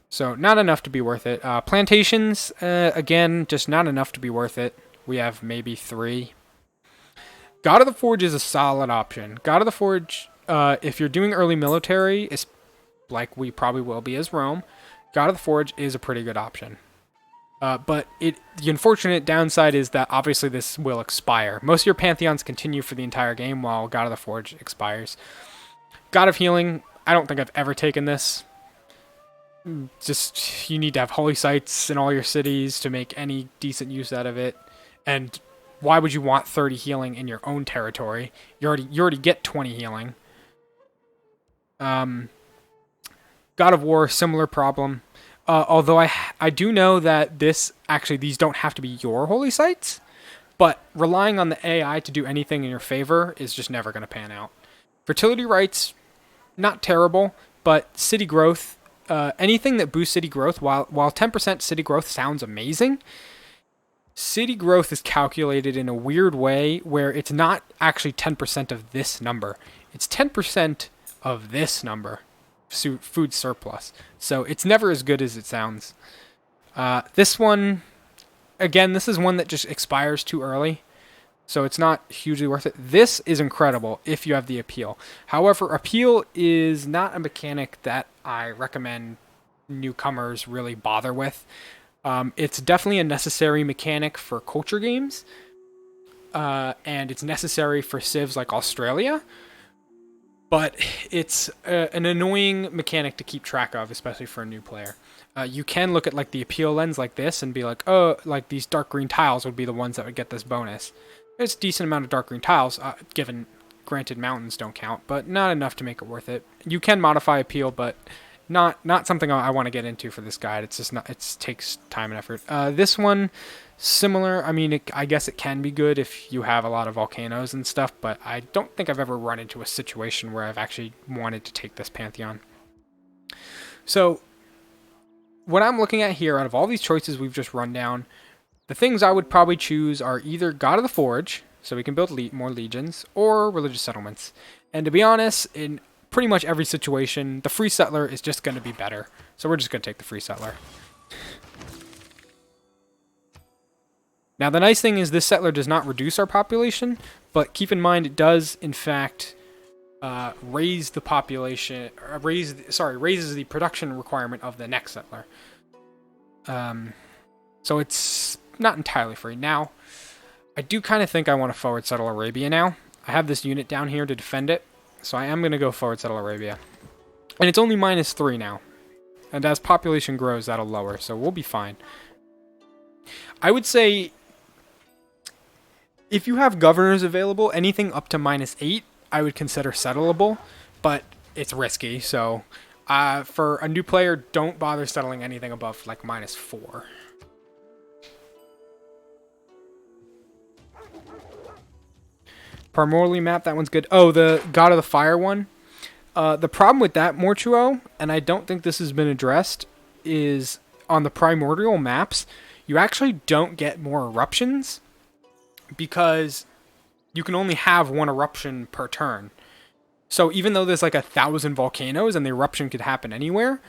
So not enough to be worth it. Plantations, again, just not enough to be worth it. We have maybe 3. God of the Forge is a solid option. God of the Forge, if you're doing early military, is like we probably will be as Rome, God of the Forge is a pretty good option. But the unfortunate downside is that obviously this will expire. Most of your Pantheons continue for the entire game while God of the Forge expires. God of Healing, I don't think I've ever taken this. Just, you need to have holy sites in all your cities to make any decent use out of it. And why would you want 30 healing in your own territory? You already get 20 healing. God of War, similar problem. Although I do know that these don't have to be your holy sites, but relying on the AI to do anything in your favor is just never going to pan out. Fertility rights, not terrible, but city growth, anything that boosts city growth, while 10% city growth sounds amazing, city growth is calculated in a weird way where it's not actually 10% of this number. It's 10% of this number. Food surplus. So it's never as good as it sounds. This one, again, this is one that just expires too early, so it's not hugely worth it. This is incredible if you have the appeal. However, appeal is not a mechanic that I recommend newcomers really bother with. It's definitely a necessary mechanic for culture games, and it's necessary for civs like Australia. But it's an annoying mechanic to keep track of, especially for a new player. You can look at the appeal lens like this and be like, oh, these dark green tiles would be the ones that would get this bonus. There's a decent amount of dark green tiles, granted mountains don't count, but not enough to make it worth it. You can modify appeal, but not something I want to get into for this guide. It's just not. It takes time and effort. This one, similar. I mean, I guess it can be good if you have a lot of volcanoes and stuff, but I don't think I've ever run into a situation where I've actually wanted to take this Pantheon. So, what I'm looking at here, out of all these choices we've just run down, the things I would probably choose are either God of the Forge, so we can build more legions, or religious settlements. And to be honest, in pretty much every situation, the free settler is just going to be better. So we're just going to take the free settler. Now the nice thing is this settler does not reduce our population, but keep in mind it does in fact raise the population, raises the production requirement of the next settler. So it's not entirely free. Now, I do kind of think I want to forward settle Arabia now. I have this unit down here to defend it, so I am going to go forward settle Arabia. And it's only -3 now. And as population grows, that'll lower, so we'll be fine. I would say, if you have governors available, anything up to -8, I would consider settleable, but it's risky, so for a new player, don't bother settling anything above like -4. Primordially map, that one's good. Oh, the God of the Fire one. The problem with that, Mortuo, and I don't think this has been addressed, is on the primordial maps, you actually don't get more eruptions because you can only have one eruption per turn. So even though there's like 1,000 volcanoes and the eruption could happen anywhere,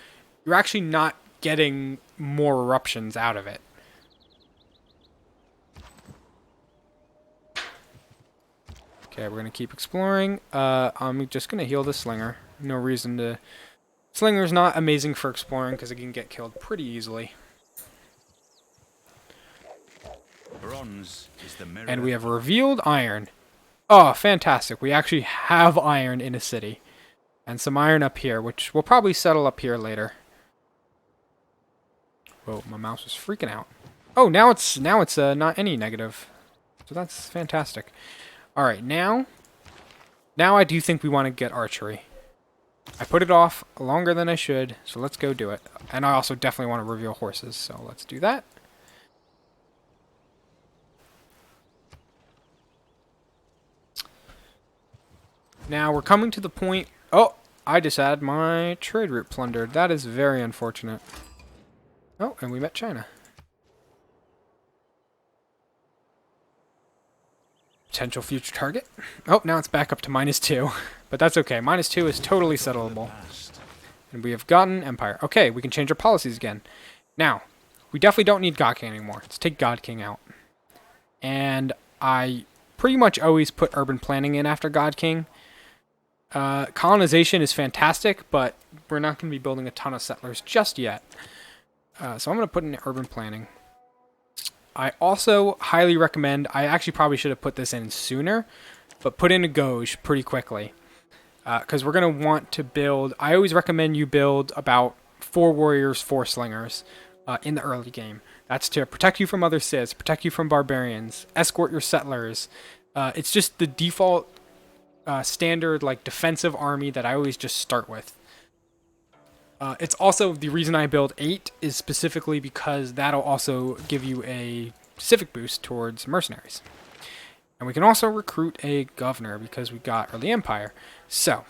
you're actually not getting more eruptions out of it. Okay, we're going to keep exploring. I'm just going to heal the Slinger. No reason to... Slinger's not amazing for exploring because it can get killed pretty easily. Bronze is the mirror. And we have revealed iron. Oh, fantastic. We actually have iron in a city. And some iron up here, which we'll probably settle up here later. Whoa, my mouse was freaking out. Oh, now it's not any negative. So that's fantastic. Alright, now I do think we want to get archery. I put it off longer than I should, so let's go do it. And I also definitely want to reveal horses, so let's do that. Now we're coming to the point... Oh, I just had my trade route plundered. That is very unfortunate. Oh, and we met China. Potential future target. Oh, now it's back up to -2. But that's okay. -2 is totally settleable. And we have gotten Empire. Okay, we can change our policies again. Now, we definitely don't need God King anymore. Let's take God King out. And I pretty much always put urban planning in after God King. Colonization is fantastic, but we're not going to be building a ton of settlers just yet. So I'm going to put in urban planning. I also highly recommend, I actually probably should have put this in sooner, but put in a Gauge pretty quickly. Because we're going to want to build, I always recommend you build about 4 warriors, 4 slingers in the early game. That's to protect you from other Siths, protect you from barbarians, escort your settlers. It's just the default standard like defensive army that I always just start with. It's also the reason I build 8 is specifically because that'll also give you a civic boost towards mercenaries. And we can also recruit a governor because we got early empire. So,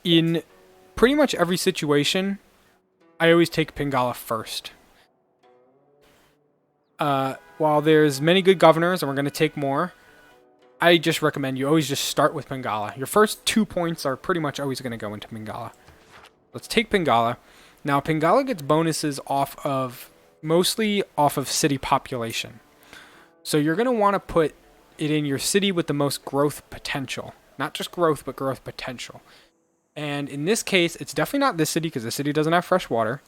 in pretty much every situation, I always take Pingala first. While there's many good governors, and we're going to take more, I just recommend you always just start with Pingala. Your first 2 points are pretty much always going to go into Pingala. Let's take Pingala. Now, Pingala gets bonuses mostly off of city population. So you're going to want to put it in your city with the most growth potential. Not just growth, but growth potential. And in this case, it's definitely not this city because the city doesn't have fresh water.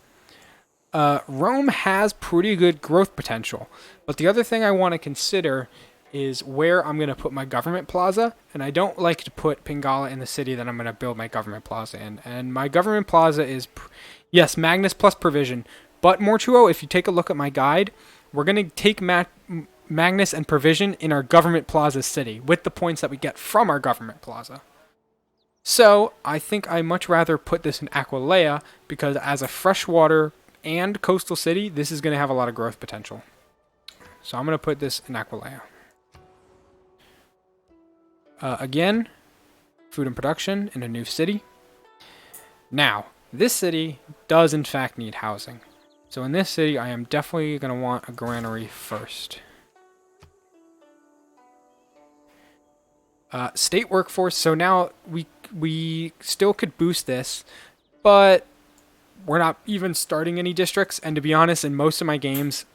Rome has pretty good growth potential. But the other thing I want to consider is where I'm going to put my government plaza, and I don't like to put Pingala in the city that I'm going to build my government plaza in. And my government plaza is, yes, Magnus plus provision, but Mortuo, if you take a look at my guide, we're going to take Magnus and provision in our government plaza city with the points that we get from our government plaza. So I think I much rather put this in Aquileia because as a freshwater and coastal city, this is going to have a lot of growth potential. So I'm going to put this in Aquileia. Again, food and production in a new city. Now, this city does in fact need housing. So in this city, I am definitely going to want a granary first. State workforce. So now we still could boost this, but we're not even starting any districts. And to be honest, in most of my games,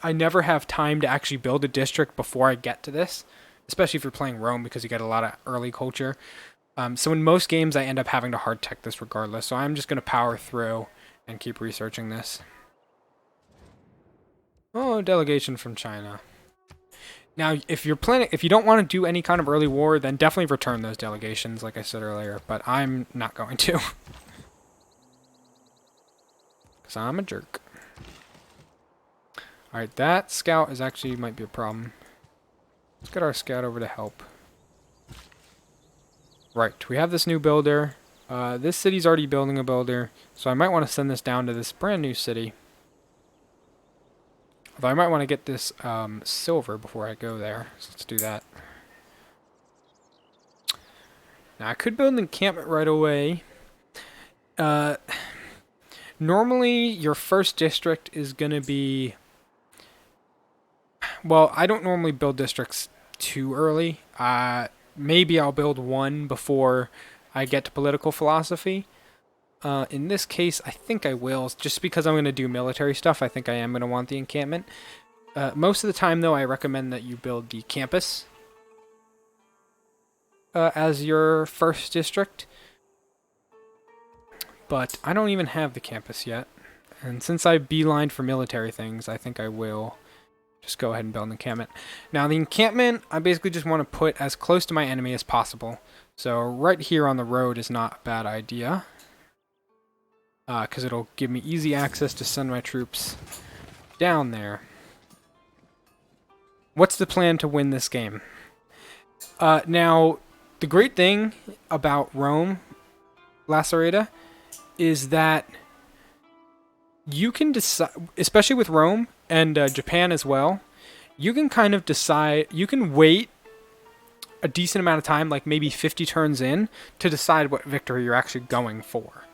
I never have time to actually build a district before I get to this, especially if you're playing Rome because you get a lot of early culture. So in most games, I end up having to hard tech this regardless. So I'm just going to power through and keep researching this. Oh, delegation from China. Now, if you don't want to do any kind of early war, then definitely return those delegations, like I said earlier. But I'm not going to. Because I'm a jerk. Alright, that scout might be a problem. Let's get our scout over to help. Right, we have this new builder. This city's already building a builder, so I might want to send this down to this brand new city. Although I might want to get this silver before I go there, so let's do that. Now, I could build an encampment right away. Normally, your first district is going to be... Well, I don't normally build districts too early. Maybe I'll build one before I get to political philosophy. In this case, I think I will. Just because I'm going to do military stuff, I think I am going to want the encampment. Most of the time, though, I recommend that you build the campus as your first district. But I don't even have the campus yet. And since I beelined for military things, I think I will just go ahead and build an encampment. Now, the encampment, I basically just want to put as close to my enemy as possible. So right here on the road is not a bad idea. Because it'll give me easy access to send my troops down there. What's the plan to win this game? Now, the great thing about Rome, Lacerda, is that you can decide, especially with Rome and Japan as well, you can kind of decide, you can wait a decent amount of time, like maybe 50 turns in, to decide what victory you're actually going for.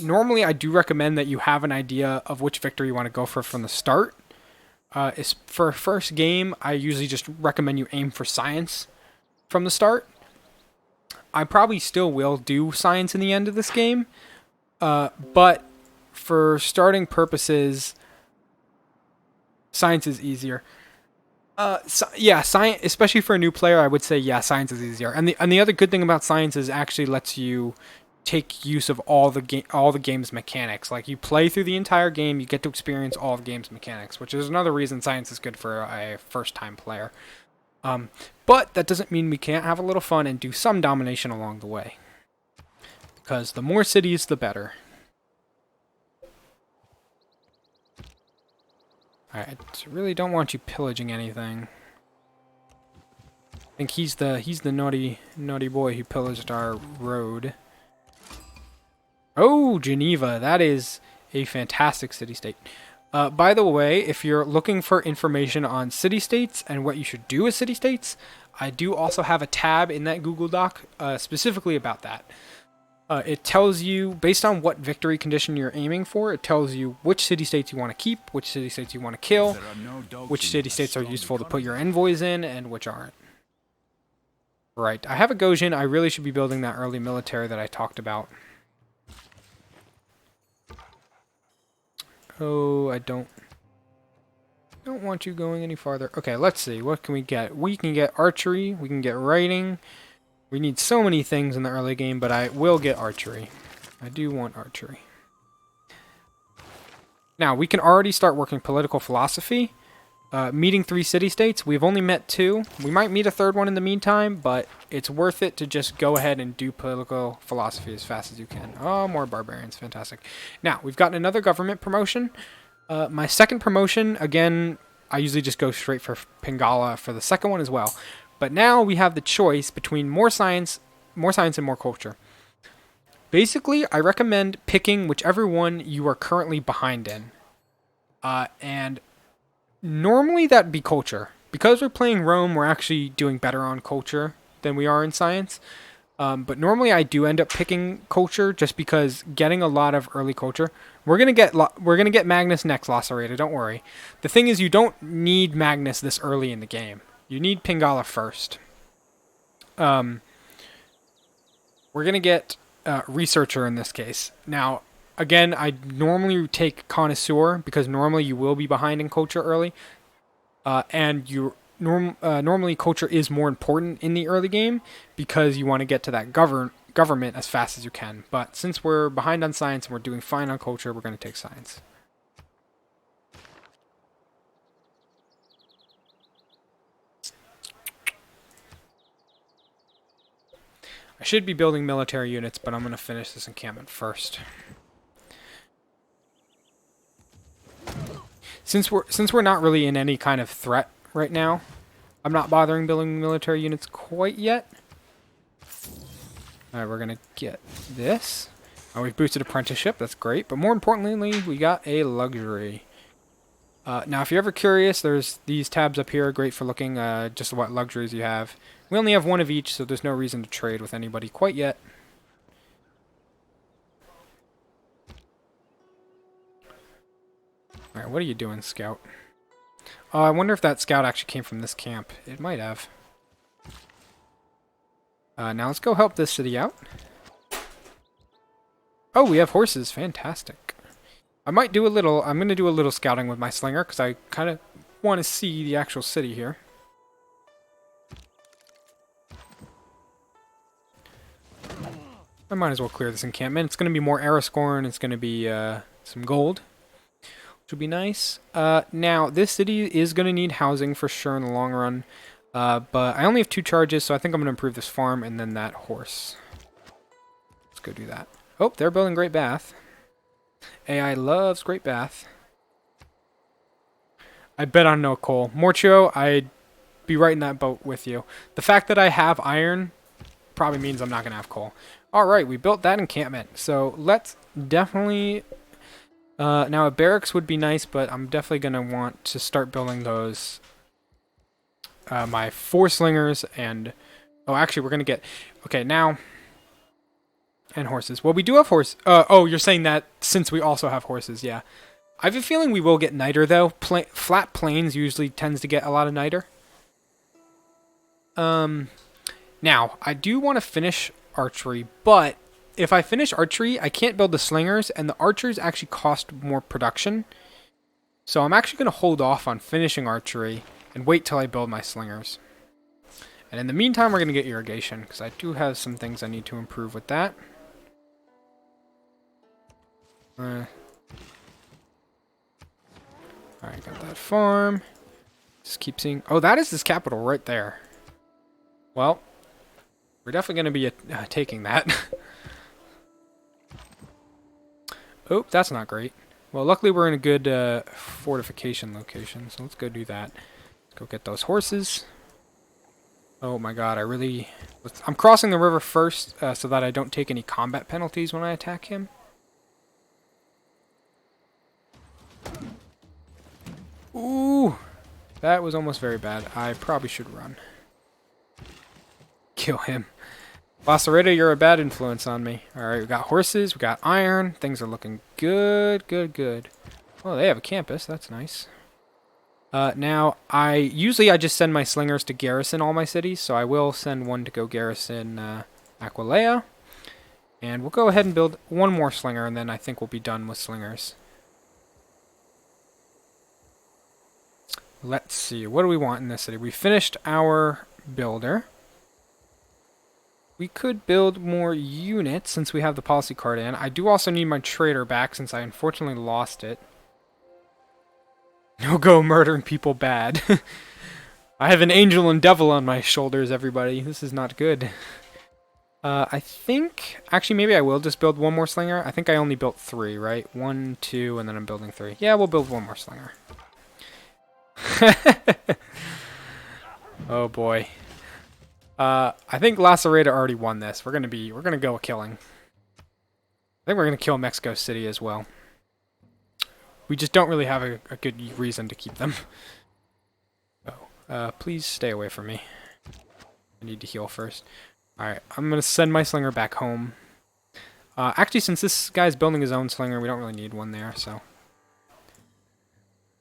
Normally, I do recommend that you have an idea of which victory you want to go for from the start. For a first game, I usually just recommend you aim for science from the start. I probably still will do science in the end of this game, but for starting purposes, science is easier. Yeah, science, especially for a new player, I would say yeah, science is easier. And the other good thing about science is it actually lets you take use of all the game's mechanics. Like, you play through the entire game, you get to experience all the game's mechanics, which is another reason science is good for a first-time player. But that doesn't mean we can't have a little fun and do some domination along the way. Because the more cities, the better. I really don't want you pillaging anything. I think he's the naughty boy who pillaged our road. Oh, Geneva, that is a fantastic city-state. By the way, if you're looking for information on city-states and what you should do with city-states, I do also have a tab in that Google Doc specifically about that. It tells you, based on what victory condition you're aiming for, it tells you which city-states you want to keep, which city-states you want to kill, which city-states are useful to put your envoys in, and which aren't. Right, I have a Gojin. I really should be building that early military that I talked about. Oh, I don't want you going any farther. Okay, let's see. What can we get? We can get archery. We can get writing. We need so many things in the early game, but I will get archery. I do want archery. Now, we can already start working political philosophy. Meeting 3 city-states. We've only met 2. We might meet a 3rd one in the meantime, but it's worth it to just go ahead and do political philosophy as fast as you can. Oh, more barbarians. Fantastic. Now, we've gotten another government promotion. My second promotion, again, I usually just go straight for Pingala for the second one as well. But now we have the choice between more science more science and more culture. Basically, I recommend picking whichever one you are currently behind in. And normally that'd be culture. Because we're playing Rome, we're actually doing better on culture than we are in science. But normally I do end up picking culture just because getting a lot of early culture. We're gonna get Magnus next, Lacerda. Don't worry. The thing is, you don't need Magnus this early in the game. You need Pingala first. We're gonna get Researcher in this case. Now, again, I normally take Connoisseur because normally you will be behind in culture early, and normally culture is more important in the early game because you want to get to that government as fast as you can. But since we're behind on science and we're doing fine on culture, we're going to take science. I should be building military units, but I'm going to finish this encampment first. Since we're not really in any kind of threat right now, I'm not bothering building military units quite yet. Alright, we're going to get this. Oh, we've boosted apprenticeship. That's great. But more importantly, we got a luxury. Now, if you're ever curious, there's these tabs up here. Great for looking just what luxuries you have. We only have one of each, so there's no reason to trade with anybody quite yet. Alright, what are you doing, Scout? I wonder if that Scout actually came from this camp. It might have. Now let's go help this city out. Oh, we have horses. Fantastic. I'm going to do a little scouting with my slinger, because I kind of want to see the actual city here. I might as well clear this encampment. It's going to be more Arascorn. It's going to be some gold, which would be nice. Now, this city is going to need housing for sure in the long run. But I only have 2 charges, so I think I'm going to improve this farm and then that horse. Let's go do that. Oh, they're building Great Bath. AI loves Great Bath. I bet on no coal. Morchio, I'd be right in that boat with you. The fact that I have iron probably means I'm not going to have coal. Alright, we built that encampment. So let's definitely... now a barracks would be nice, but I'm definitely going to want to start building those... my 4 slingers and... Oh, actually, we're going to get... Okay, now... And horses. Well, we do have horses. Oh, you're saying that since we also have horses, yeah. I have a feeling we will get niter, though. Flat plains usually tends to get a lot of niter. Now, I do want to finish archery, but if I finish archery, I can't build the slingers, and the archers actually cost more production. So I'm actually going to hold off on finishing archery and wait till I build my slingers. And in the meantime, we're going to get irrigation, because I do have some things I need to improve with that. Alright, got that farm. Just keep seeing... Oh, that is his capital right there. Well, we're definitely going to be taking that. Oh, that's not great. Well, luckily we're in a good fortification location, so let's go do that. Let's go get those horses. Oh my god, I'm crossing the river first so that I don't take any combat penalties when I attack him. Ooh, that was almost very bad. I probably should run. Kill him. Lacerda, you're a bad influence on me. Alright, we got horses, we got iron. Things are looking good, good, good. Oh, they have a campus. That's nice. Now, usually I just send my slingers to garrison all my cities, so I will send one to go garrison Aquileia. And we'll go ahead and build one more slinger, and then I think we'll be done with slingers. Let's see, what do we want in this city? We finished our builder. We could build more units since we have the policy card in. I do also need my trader back since I unfortunately lost it. No go murdering people bad. I have an angel and devil on my shoulders, everybody. This is not good. I think... Actually, maybe I will just build one more slinger. I think I only built 3, right? 1, 2, and then I'm building 3. Yeah, we'll build one more slinger. Oh boy. I think Lacerda already won this. We're gonna go a killing. I think we're gonna kill Mexico City as well. We just don't really have a good reason to keep them. Oh, please stay away from me. I need to heal first. Alright, I'm gonna send my slinger back home. Actually, since this guy's building his own slinger, we don't really need one there, so.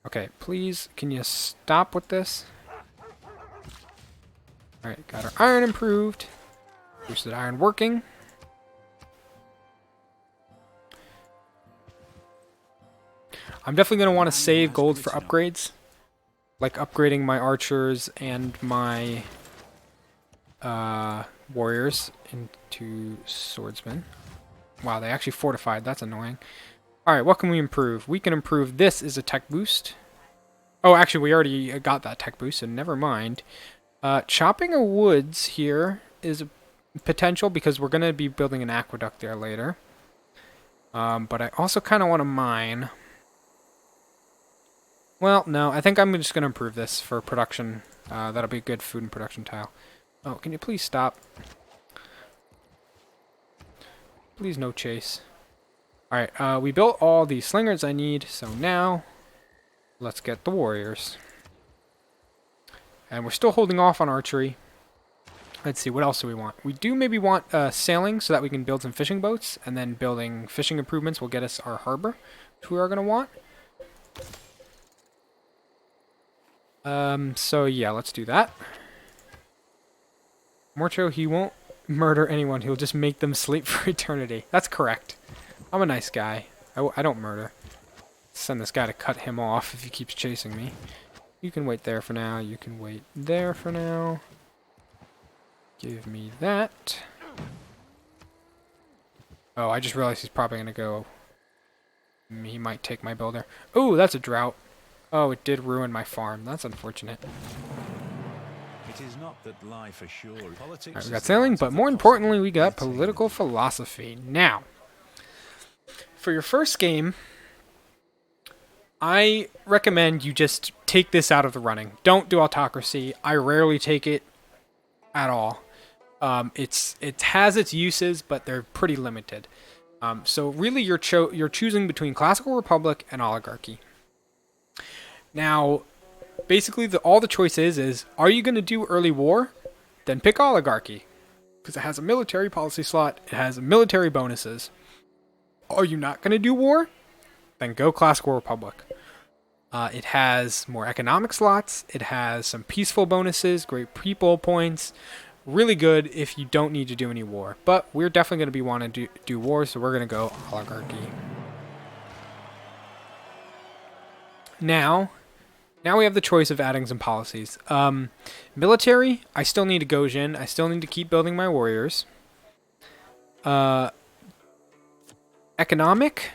Okay, please, can you stop with this? Alright, got our iron improved. Boosted iron working. I'm definitely going to want to save gold for upgrades. Like upgrading my archers and my warriors into swordsmen. Wow, they actually fortified. That's annoying. Alright, what can we improve? We can improve this is a tech boost. Oh, actually, we already got that tech boost, so never mind. Chopping a woods here is a potential because we're going to be building an aqueduct there later. But I also kind of want to mine. Well, no, I think I'm just going to improve this for production. That'll be a good food and production tile. Oh, can you please stop? Please no chase. Alright, we built all the slingers I need, so now let's get the warriors. And we're still holding off on archery. Let's see, what else do we want? We do maybe want sailing so that we can build some fishing boats, and then building fishing improvements will get us our harbor, which we are going to want. So yeah, let's do that. Morcho, he won't murder anyone. He'll just make them sleep for eternity. That's correct. I'm a nice guy. I don't murder. Send this guy to cut him off if he keeps chasing me. You can wait there for now. You can wait there for now. Give me that. Oh, I just realized he's probably going to go. He might take my builder. Oh, that's a drought. Oh, it did ruin my farm. That's unfortunate. It is not that life assured. Politics. Right, we got sailing, but more importantly, we got political philosophy. Now, for your first game, I recommend you just take this out of the running. Don't do autocracy. I rarely take it at all. It has its uses, but they're pretty limited. So really, you're choosing between classical republic and oligarchy. Now, basically, all the choice is, are you going to do early war? Then pick oligarchy, because it has a military policy slot, it has military bonuses. Are you not going to do war? Then go classical republic. It has more economic slots, it has some peaceful bonuses, great people points, really good if you don't need to do any war. But we're definitely going to be wanting to do war, so we're going to go oligarchy. Now we have the choice of adding some policies. Military, I still need to go Jin. I still need to keep building my warriors. Economic.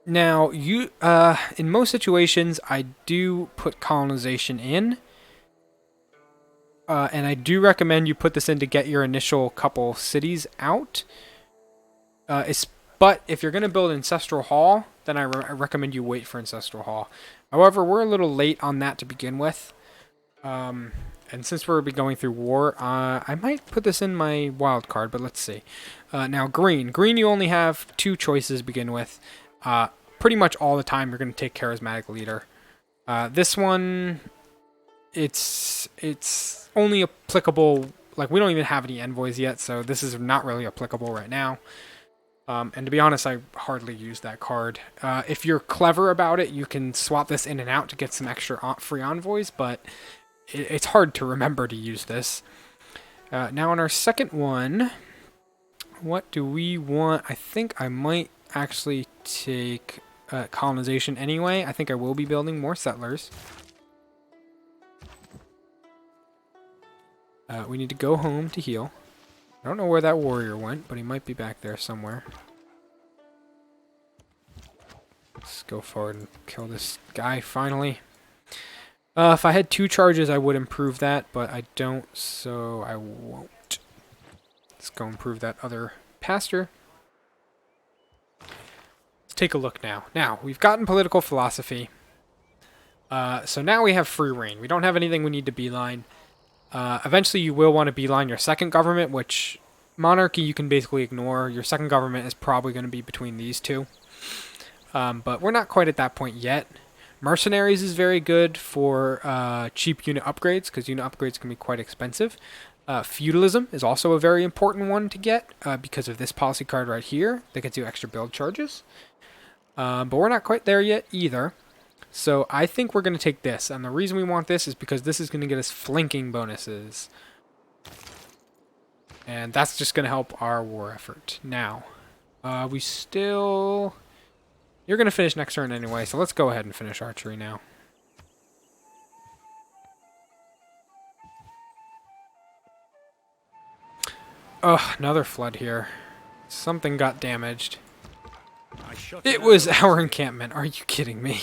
Now, in most situations, I do put colonization in. And I do recommend you put this in to get your initial couple cities out. But if you're going to build Ancestral Hall, then I recommend you wait for Ancestral Hall. However, we're a little late on that to begin with. And since we'll be going through war, I might put this in my wild card, but let's see. Now, green. Green, you only have two choices to begin with. Pretty much all the time, you're going to take Charismatic Leader. This one, it's only applicable, like we don't even have any envoys yet, so this is not really applicable right now. And to be honest, I hardly use that card. If you're clever about it, you can swap this in and out to get some extra free envoys, but it's hard to remember to use this. Now on our second one, what do we want? I think I might actually take colonization anyway. I think I will be building more settlers. We need to go home to heal. I don't know where that warrior went, but he might be back there somewhere. Let's go forward and kill this guy finally. If I had 2 charges, I would improve that, but I don't, so I won't. Let's go improve that other pasture. Let's take a look now. Now, we've gotten political philosophy. So now we have free reign. We don't have anything we need to beeline. Eventually, you will want to beeline your second government, which monarchy you can basically ignore. Your second government is probably going to be between these two. But we're not quite at that point yet. Mercenaries is very good for cheap unit upgrades, because unit upgrades can be quite expensive. Feudalism is also a very important one to get because of this policy card right here that gets you extra build charges. But we're not quite there yet either. So I think we're going to take this. And the reason we want this is because this is going to get us flanking bonuses. And that's just going to help our war effort. Now, we still... You're going to finish next turn anyway, so let's go ahead and finish archery now. Ugh, another flood here. Something got damaged. It was our encampment. Are you kidding me?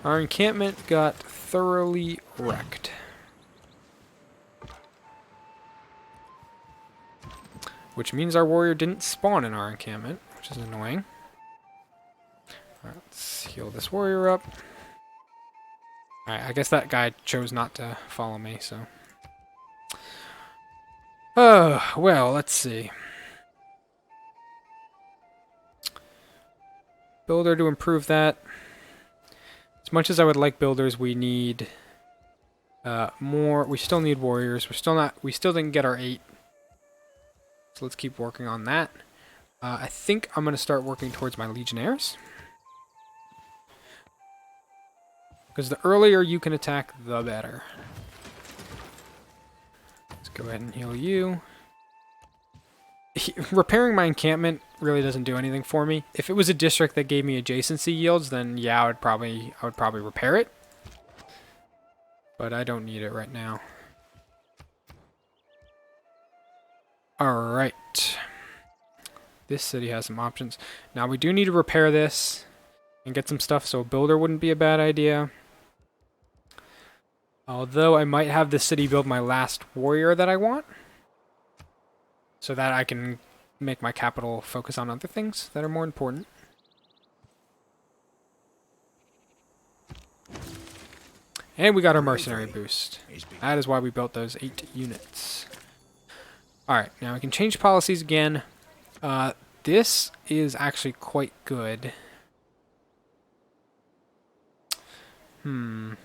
Our encampment got thoroughly wrecked. Which means our warrior didn't spawn in our encampment, which is annoying. Alright, let's heal this warrior up. Alright, I guess that guy chose not to follow me, so... Oh, well, let's see. Builder to improve that. As much as I would like builders, we need more. We still need warriors. We still didn't get our 8. So let's keep working on that. I think I'm going to start working towards my legionnaires. Because the earlier you can attack, the better. Let's go ahead and heal you. Repairing my encampment really doesn't do anything for me. If it was a district that gave me adjacency yields, then yeah, I would probably repair it. But I don't need it right now. Alright. This city has some options. Now we do need to repair this and get some stuff, so a builder wouldn't be a bad idea. Although I might have the city build my last warrior that I want, so that I can make my capital focus on other things that are more important. And we got our mercenary boost. That is why we built those 8 units. Alright, now we can change policies again. This is actually quite good. You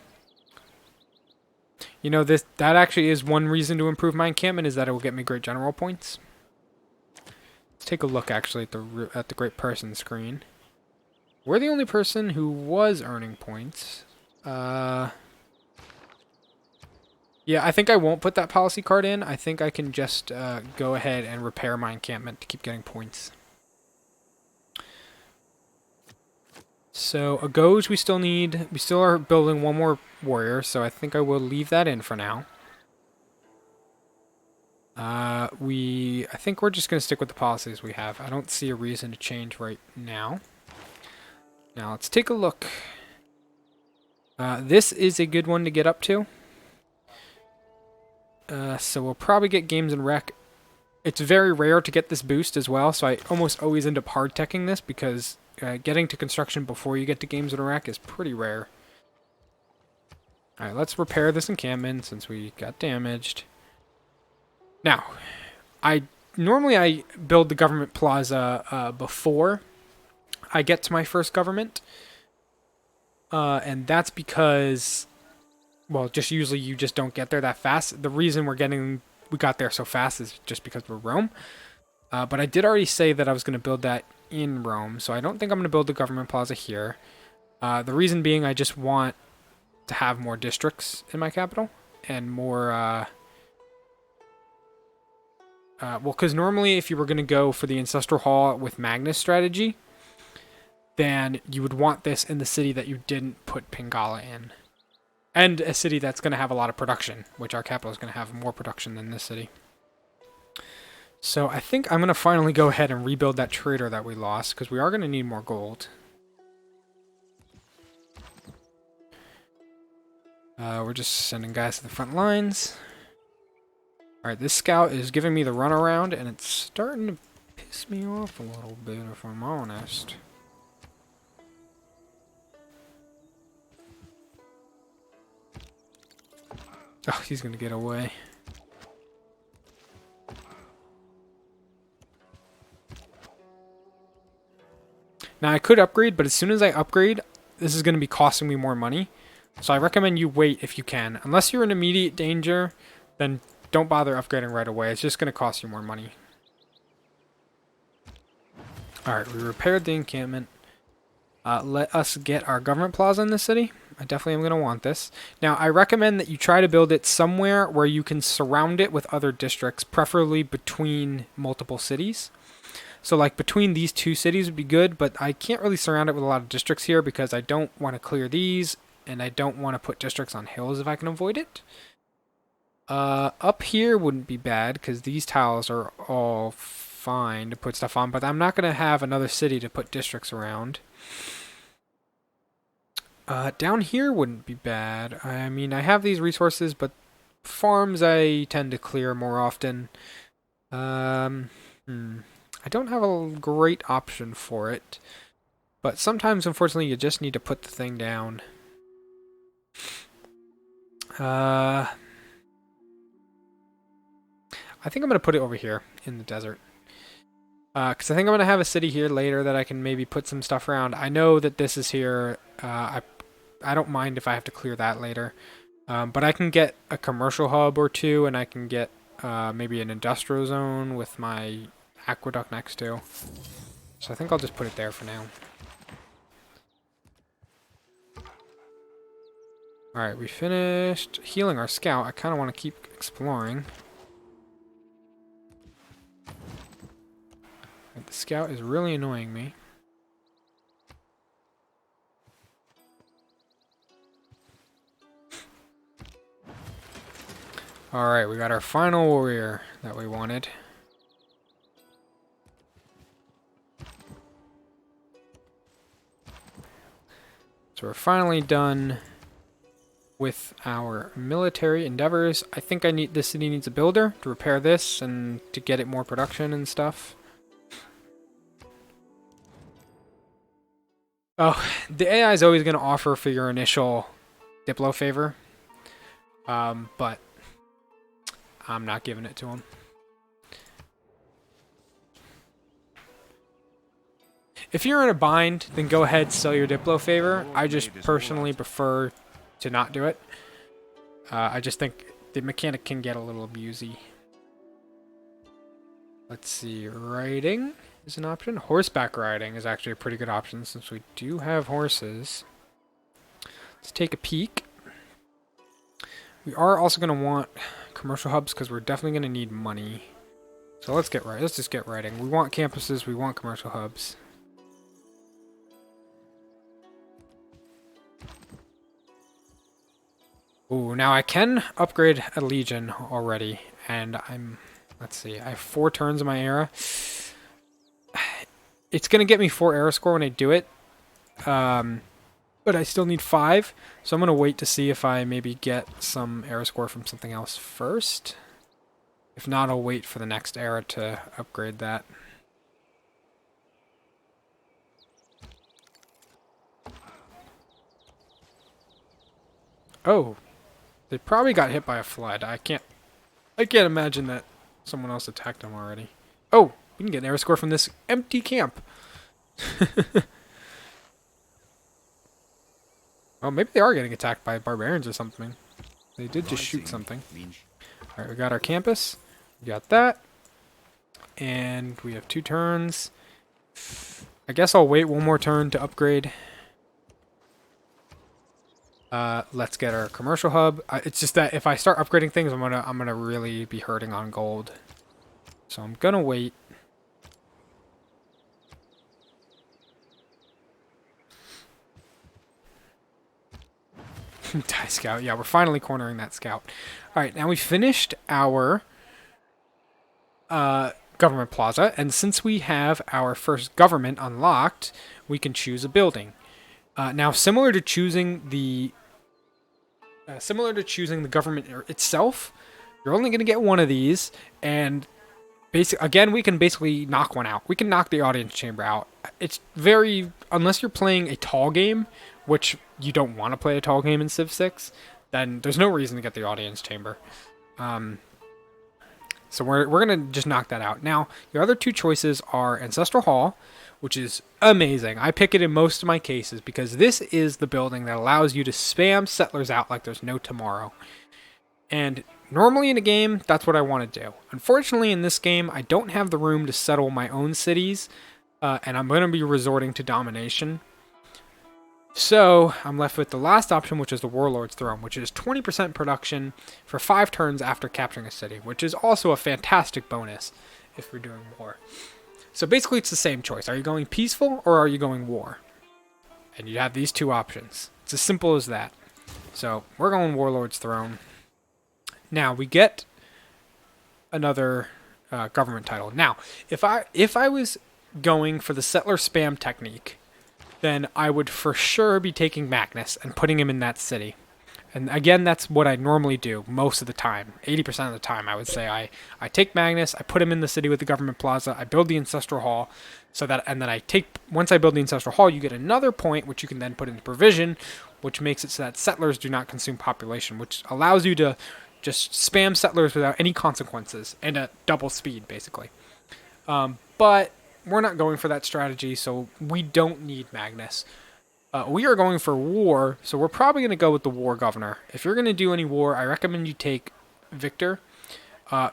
know, that actually is one reason to improve my encampment, is that it will get me great general points. Let's take a look actually at the great person screen. We're the only person who was earning points. Yeah, I think I won't put that policy card in. I think I can just go ahead and repair my encampment to keep getting points. So, a Goge we still need. We still are building one more warrior, so I think I will leave that in for now. I think we're just going to stick with the policies we have. I don't see a reason to change right now. Now, let's take a look. This is a good one to get up to. So we'll probably get Games and Rec. It's very rare to get this boost as well, so I almost always end up hard-teching this, because getting to construction before you get to Games and Rec is pretty rare. Alright, let's repair this encampment since we got damaged. Now, normally I build the government plaza before I get to my first government. And that's because, well, just usually you just don't get there that fast. The reason we got there so fast is just because we're Rome. But I did already say that I was going to build that in Rome, so I don't think I'm going to build the government plaza here. The reason being, I just want to have more districts in my capital and more. Well, because normally if you were going to go for the Ancestral Hall with Magnus strategy, then you would want this in the city that you didn't put Pingala in. And a city that's going to have a lot of production, which our capital is going to have more production than this city. So I think I'm going to finally go ahead and rebuild that trader that we lost, because we are going to need more gold. We're just sending guys to the front lines. Alright, this scout is giving me the runaround, and it's starting to piss me off a little bit, if I'm honest. Oh, he's gonna get away. Now I could upgrade, but as soon as I upgrade, this is gonna be costing me more money. So I recommend you wait if you can. Unless you're in immediate danger, then don't bother upgrading right away. It's just gonna cost you more money. Alright, we repaired the encampment. Let us get our government plaza in the city. I definitely am going to want this. Now, I recommend that you try to build it somewhere where you can surround it with other districts, preferably between multiple cities. So, like, between these two cities would be good, but I can't really surround it with a lot of districts here because I don't want to clear these, and I don't want to put districts on hills if I can avoid it. Up here wouldn't be bad because these tiles are all fine to put stuff on, but I'm not going to have another city to put districts around. Down here wouldn't be bad. I mean, I have these resources, but farms I tend to clear more often. I don't have a great option for it, but sometimes, unfortunately, you just need to put the thing down. I think I'm going to put it over here in the desert. Because I think I'm going to have a city here later that I can maybe put some stuff around. I know that this is here. I don't mind if I have to clear that later. But I can get a commercial hub or two, and I can get maybe an industrial zone with my aqueduct next to. So I think I'll just put it there for now. Alright, we finished healing our scout. I kind of want to keep exploring. The scout is really annoying me. Alright, we got our final warrior that we wanted. So we're finally done with our military endeavors. I think this city needs a builder to repair this and to get it more production and stuff. Oh, the AI is always going to offer for your initial Diplo favor. But I'm not giving it to him. If you're in a bind, then go ahead, sell your Diplo favor. I just personally prefer to not do it. I just think the mechanic can get a little abusey. Let's see, riding is an option. Horseback riding is actually a pretty good option since we do have horses. Let's take a peek. We are also going to want commercial hubs because we're definitely going to need money. So let's just get riding. We want campuses, we want commercial hubs. Ooh, now I can upgrade a legion already, and let's see, I have 4 turns in my era. It's going to get me 4 era score when I do it, but I still need 5, so I'm going to wait to see if I maybe get some era score from something else first. If not, I'll wait for the next era to upgrade that. Oh, they probably got hit by a flood. I can't imagine that someone else attacked them already. Oh, we can get an era score from this empty camp. Oh, maybe they are getting attacked by barbarians or something. They did just shoot something. Alright, we got our campus. We got that. And we have 2 turns. I guess I'll wait one more turn to upgrade. Let's get our commercial hub. It's just that if I start upgrading things, I'm gonna really be hurting on gold. So I'm gonna wait. Die scout. Yeah, we're finally cornering that scout. Alright, now we finished our government plaza, and since we have our first government unlocked, we can choose a building. Now, similar to choosing the government itself, you're only going to get one of these, and again, we can basically knock one out. We can knock the audience chamber out. It's unless you're playing a tall game, which you don't want to play a tall game in Civ 6, then there's no reason to get the audience chamber. So we're going to just knock that out. Now, your other two choices are Ancestral Hall, which is amazing. I pick it in most of my cases because this is the building that allows you to spam settlers out like there's no tomorrow. And normally in a game, that's what I want to do. Unfortunately, in this game, I don't have the room to settle my own cities, and I'm going to be resorting to domination. So I'm left with the last option, which is the Warlord's Throne, which is 20% production for 5 turns after capturing a city, which is also a fantastic bonus if we're doing war. So basically it's the same choice. Are you going peaceful or are you going war? And you have these two options. It's as simple as that. So we're going Warlord's Throne. Now we get another government title. Now, if I was going for the settler spam technique, then I would for sure be taking Magnus and putting him in that city. And again, that's what I normally do most of the time. 80% of the time, I would say I take Magnus, I put him in the city with the government plaza, I build the Ancestral Hall, and then once I build the Ancestral Hall, you get another point, which you can then put into provision, which makes it so that settlers do not consume population, which allows you to just spam settlers without any consequences and at double speed, basically. But we're not going for that strategy, so we don't need Magnus. We are going for war, so we're probably going to go with the War Governor. If you're going to do any war, I recommend you take Victor,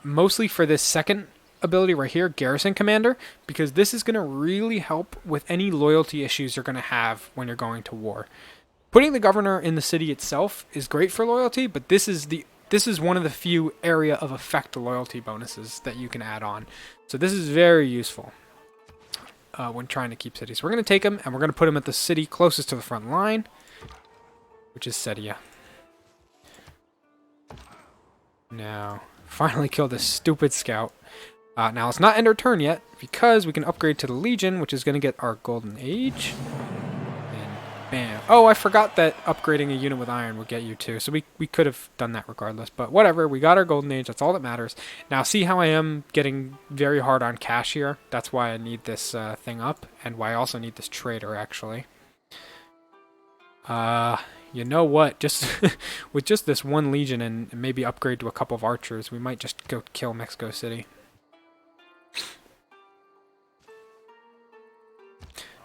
mostly for this second ability right here, Garrison Commander, because this is going to really help with any loyalty issues you're going to have when you're going to war. Putting the Governor in the city itself is great for loyalty, but this is one of the few area of effect loyalty bonuses that you can add on. So this is very useful when trying to keep cities. We're going to take him, and we're going to put him at the city closest to the front line, which is Sedia. Now, finally kill this stupid scout. Now, it's not end our turn yet, because we can upgrade to the Legion, which is going to get our Golden Age. And bam. Oh, I forgot that upgrading a unit with iron would get you too, so we could have done that regardless. But whatever, we got our Golden Age, that's all that matters. Now, see how I am getting very hard on cash here? That's why I need this thing up, and why I also need this trader, actually. You know what? Just with just this one Legion and maybe upgrade to a couple of archers, we might just go kill Mexico City.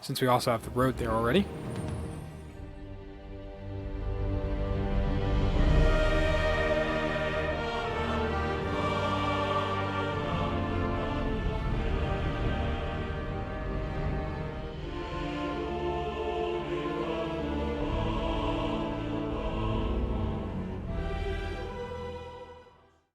Since we also have the road there already.